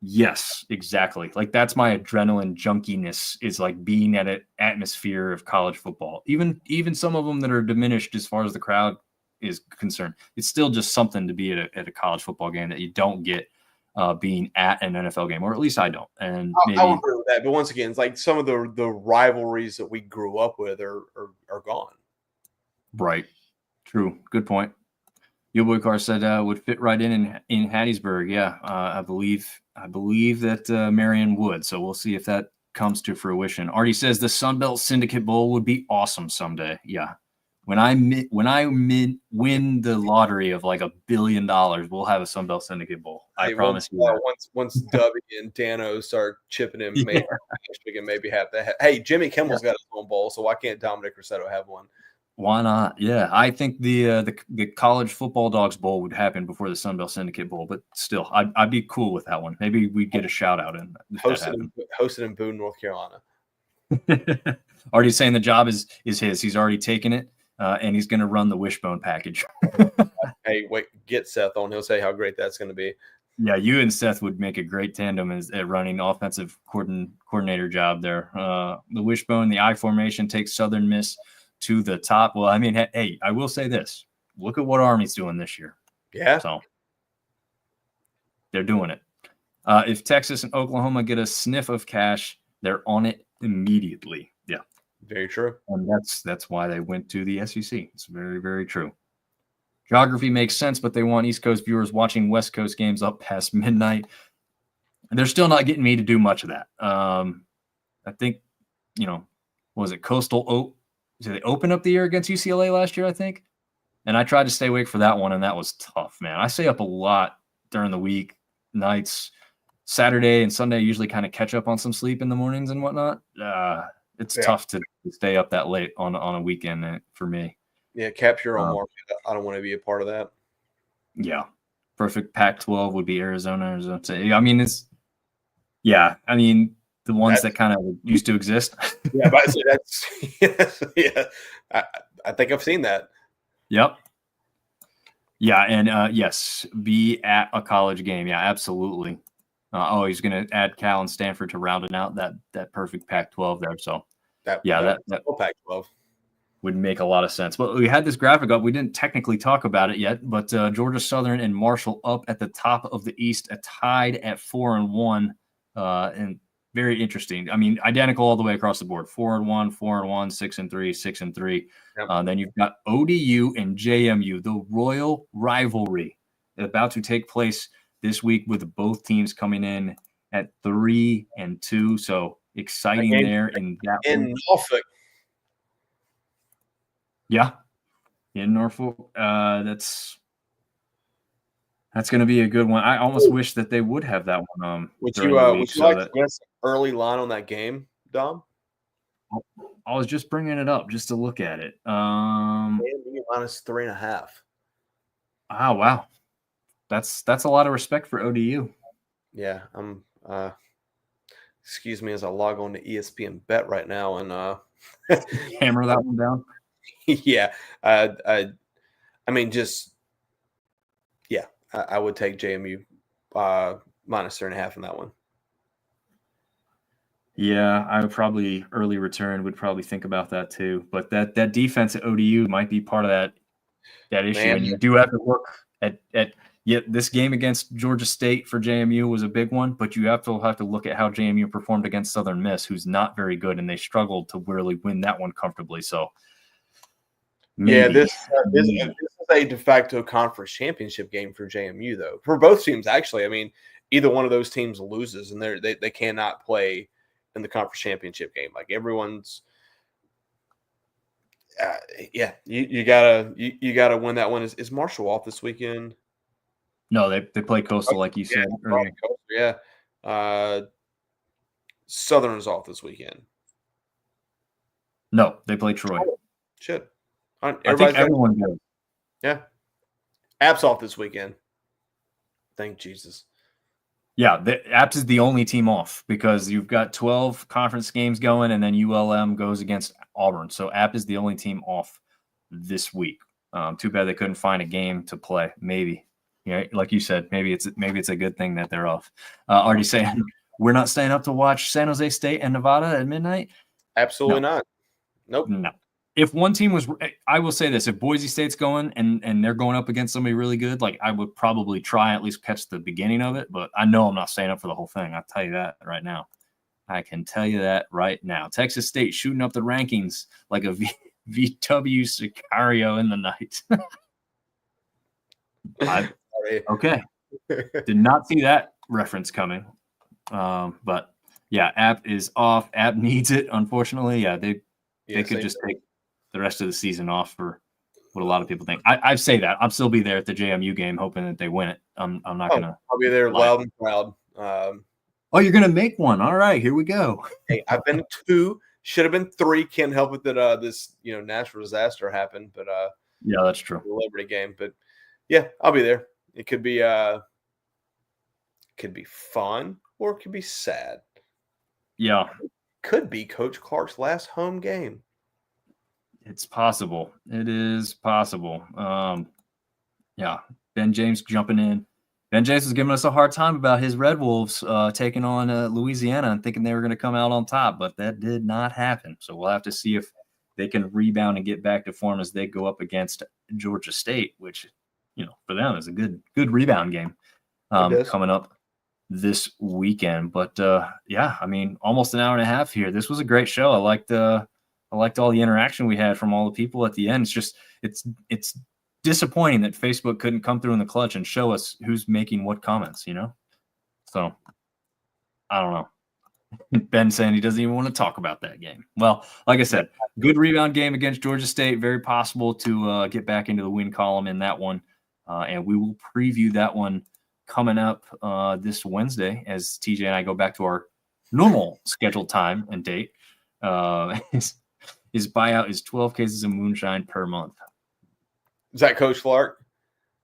Yes, exactly. Like that's my adrenaline junkiness is like being at an atmosphere of college football. Even some of them that are diminished as far as the crowd is concerned. It's still just something to be at a college football game that you don't get being at an NFL game, or at least I don't. And maybe I would agree with that. But once again, it's like some of the rivalries that we grew up with are gone. Right. True. Good point. Yo Boy Car said would fit right in Hattiesburg. Yeah, I believe that Marion would. So we'll see if that comes to fruition. Artie says the Sunbelt Syndicate Bowl would be awesome someday. Yeah, when I win the lottery of like $1 billion, we'll have a Sunbelt Syndicate Bowl. I promise you. Once Dubby and Dano start chipping in, maybe we can maybe have that. Hey, Jimmy Kimmel's got his own bowl, so why can't Dominic Rossetto have one? Why not? Yeah, I think the College Football Dogs Bowl would happen before the Sunbelt Syndicate Bowl, but still, I'd be cool with that one. Maybe we'd get a shout out in hosted in Boone, North Carolina. Already saying the job is his. He's already taken it, and he's going to run the wishbone package. Hey, wait, get Seth on. He'll say how great that's going to be. Yeah, you and Seth would make a great tandem at running offensive coordinator job there. The wishbone, the I formation takes Southern Miss to the top. Well, I mean, hey, I will say this. Look at what Army's doing this year. Yeah. So they're doing it. If Texas and Oklahoma get a sniff of cash, they're on it immediately. Yeah. Very true. And that's why they went to the SEC. It's very, very true. Geography makes sense, but they want East Coast viewers watching West Coast games up past midnight. And they're still not getting me to do much of that. I think, was it Coastal they open up the year against UCLA last year, I think. And I tried to stay awake for that one, and that was tough, man. I stay up a lot during the week, nights. Saturday and Sunday, I usually kind of catch up on some sleep in the mornings and whatnot. It's tough to stay up that late on a weekend for me. Yeah, capture on market. I don't want to be a part of that. Yeah. Perfect Pac-12 would be Arizona. I mean, the ones that kind of used to exist. Yeah, but that's yeah. I think I've seen that. Yep. Yeah, and yes, be at a college game. Yeah, absolutely. He's going to add Cal and Stanford to rounding out that perfect Pac-12 there. So, that Pac-12 would make a lot of sense. But we had this graphic up. We didn't technically talk about it yet, but Georgia Southern and Marshall up at the top of the East, tied at 4-1, and very interesting. I mean, identical all the way across the board: 4-1, 4-1, 6-3, 6-3. Yep. Then you've got ODU and JMU, the royal rivalry, about to take place this week, with both teams coming in at 3-2. So exciting there in that in Norfolk. Yeah, in Norfolk. That's going to be a good one. I almost wish that they would have that one. Would you like to guess early line on that game, Dom? I was just bringing it up just to look at it. minus 3.5. Oh wow, that's a lot of respect for ODU. Yeah, I'm. Excuse me as I log on to ESPN Bet right now and hammer that one down. Yeah, I mean, just yeah, I would take JMU minus 3.5 in that one. Yeah, I would probably early return would probably think about that too. But that defense at ODU might be part of that issue, and you do have to look at this game against Georgia State for JMU was a big one, but you have to look at how JMU performed against Southern Miss, who's not very good, and they struggled to really win that one comfortably. So. Maybe. Yeah, this is a de facto conference championship game for JMU, though. For both teams, actually. I mean, either one of those teams loses, and they cannot play in the conference championship game. Like everyone's, you gotta win that one. Is Marshall off this weekend? No, they play Coastal, like you said earlier. Yeah, Southern is off this weekend. No, they play Troy. Should. I think everyone does. Yeah. App's off this weekend. Thank Jesus. Yeah, the Apps is the only team off because you've got 12 conference games going, and then ULM goes against Auburn. So App is the only team off this week. Too bad they couldn't find a game to play. Maybe, like you said, maybe it's a good thing that they're off. Already saying we're not staying up to watch San Jose State and Nevada at midnight. Absolutely not. Nope. No. If one team was, I will say this: if Boise State's going and they're going up against somebody really good, like I would probably try at least catch the beginning of it. But I know I'm not staying up for the whole thing. I'll tell you that right now. I can tell you that right now. Texas State shooting up the rankings like a VW Sicario in the night. Okay, did not see that reference coming. But yeah, App is off. App needs it, unfortunately. Yeah, they could just take the rest of the season off for what a lot of people think. I say that I'll still be there at the JMU game, hoping that they win it. I'm not gonna. I'll be there loud and proud. Oh, you're gonna make one. All right, here we go. Hey, I've been 2. Should have been 3. Can't help it that this natural disaster happened, but yeah, that's true. The Liberty game, but yeah, I'll be there. It could be fun or it could be sad. Yeah, could be Coach Clark's last home game. It's possible. It is possible. Yeah, Ben James jumping in. Ben James was giving us a hard time about his Red Wolves taking on Louisiana and thinking they were going to come out on top, but that did not happen. So we'll have to see if they can rebound and get back to form as they go up against Georgia State, which, for them is a good rebound game coming up this weekend. But yeah, I mean, almost an hour and a half here. This was a great show. I liked all the interaction we had from all the people at the end. It's just it's disappointing that Facebook couldn't come through in the clutch and show us who's making what comments, So I don't know. Ben saying he doesn't even want to talk about that game. Well, like I said, good rebound game against Georgia State. Very possible to get back into the win column in that one. And we will preview that one coming up this Wednesday as TJ and I go back to our normal scheduled time and date. His buyout is 12 cases of moonshine per month. Is that Coach Clark?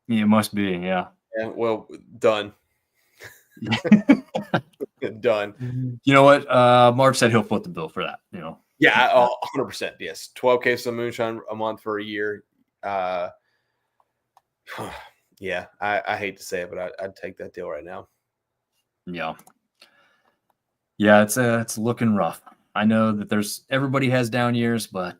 Yeah, it must be, yeah. Yeah, well, done. Done. You know what? Marv said he'll foot the bill for that, you know. Yeah, 100%. Yes. 12 cases of moonshine a month for a year. Yeah, I hate to say it, but I'd take that deal right now. Yeah. Yeah, it's looking rough. I know that everybody has down years, but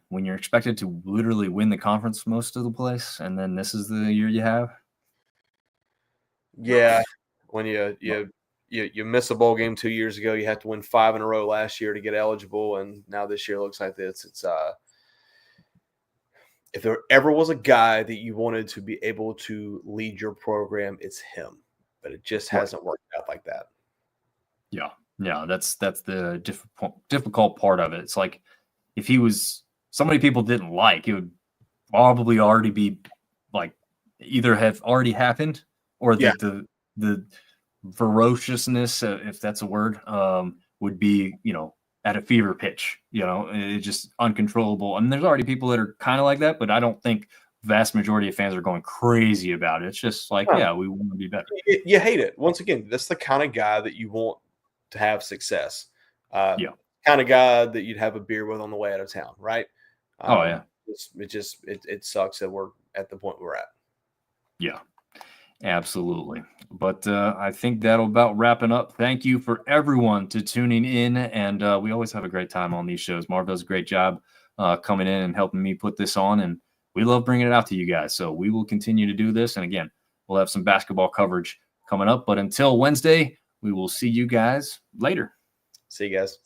when you're expected to literally win the conference most of the place, and then this is the year you have. Yeah, when you miss a bowl game 2 years ago, you have to win 5 in a row last year to get eligible, and now this year looks like this. It's if there ever was a guy that you wanted to be able to lead your program, it's him, but it just hasn't worked out like that. Yeah. Yeah, that's the difficult part of it. It's like if he was somebody people didn't like, it would probably already be like either have already happened or the ferociousness, if that's a word, would be, you know, at a fever pitch, you know, it's just uncontrollable. And there's already people that are kind of like that, but I don't think vast majority of fans are going crazy about it. It's just like, yeah, we want to be better. You hate it. Once again, that's the kind of guy that you want to have success. Kind of guy that you'd have a beer with on the way out of town, right? It sucks that we're at the point we're at. Yeah, absolutely. But I think that'll about wrapping up. Thank you for everyone to tuning in, and we always have a great time on these shows. Marv does a great job coming in and helping me put this on, and we love bringing it out to you guys. So we will continue to do this, and again, we'll have some basketball coverage coming up. But until Wednesday, we will see you guys later. See you guys.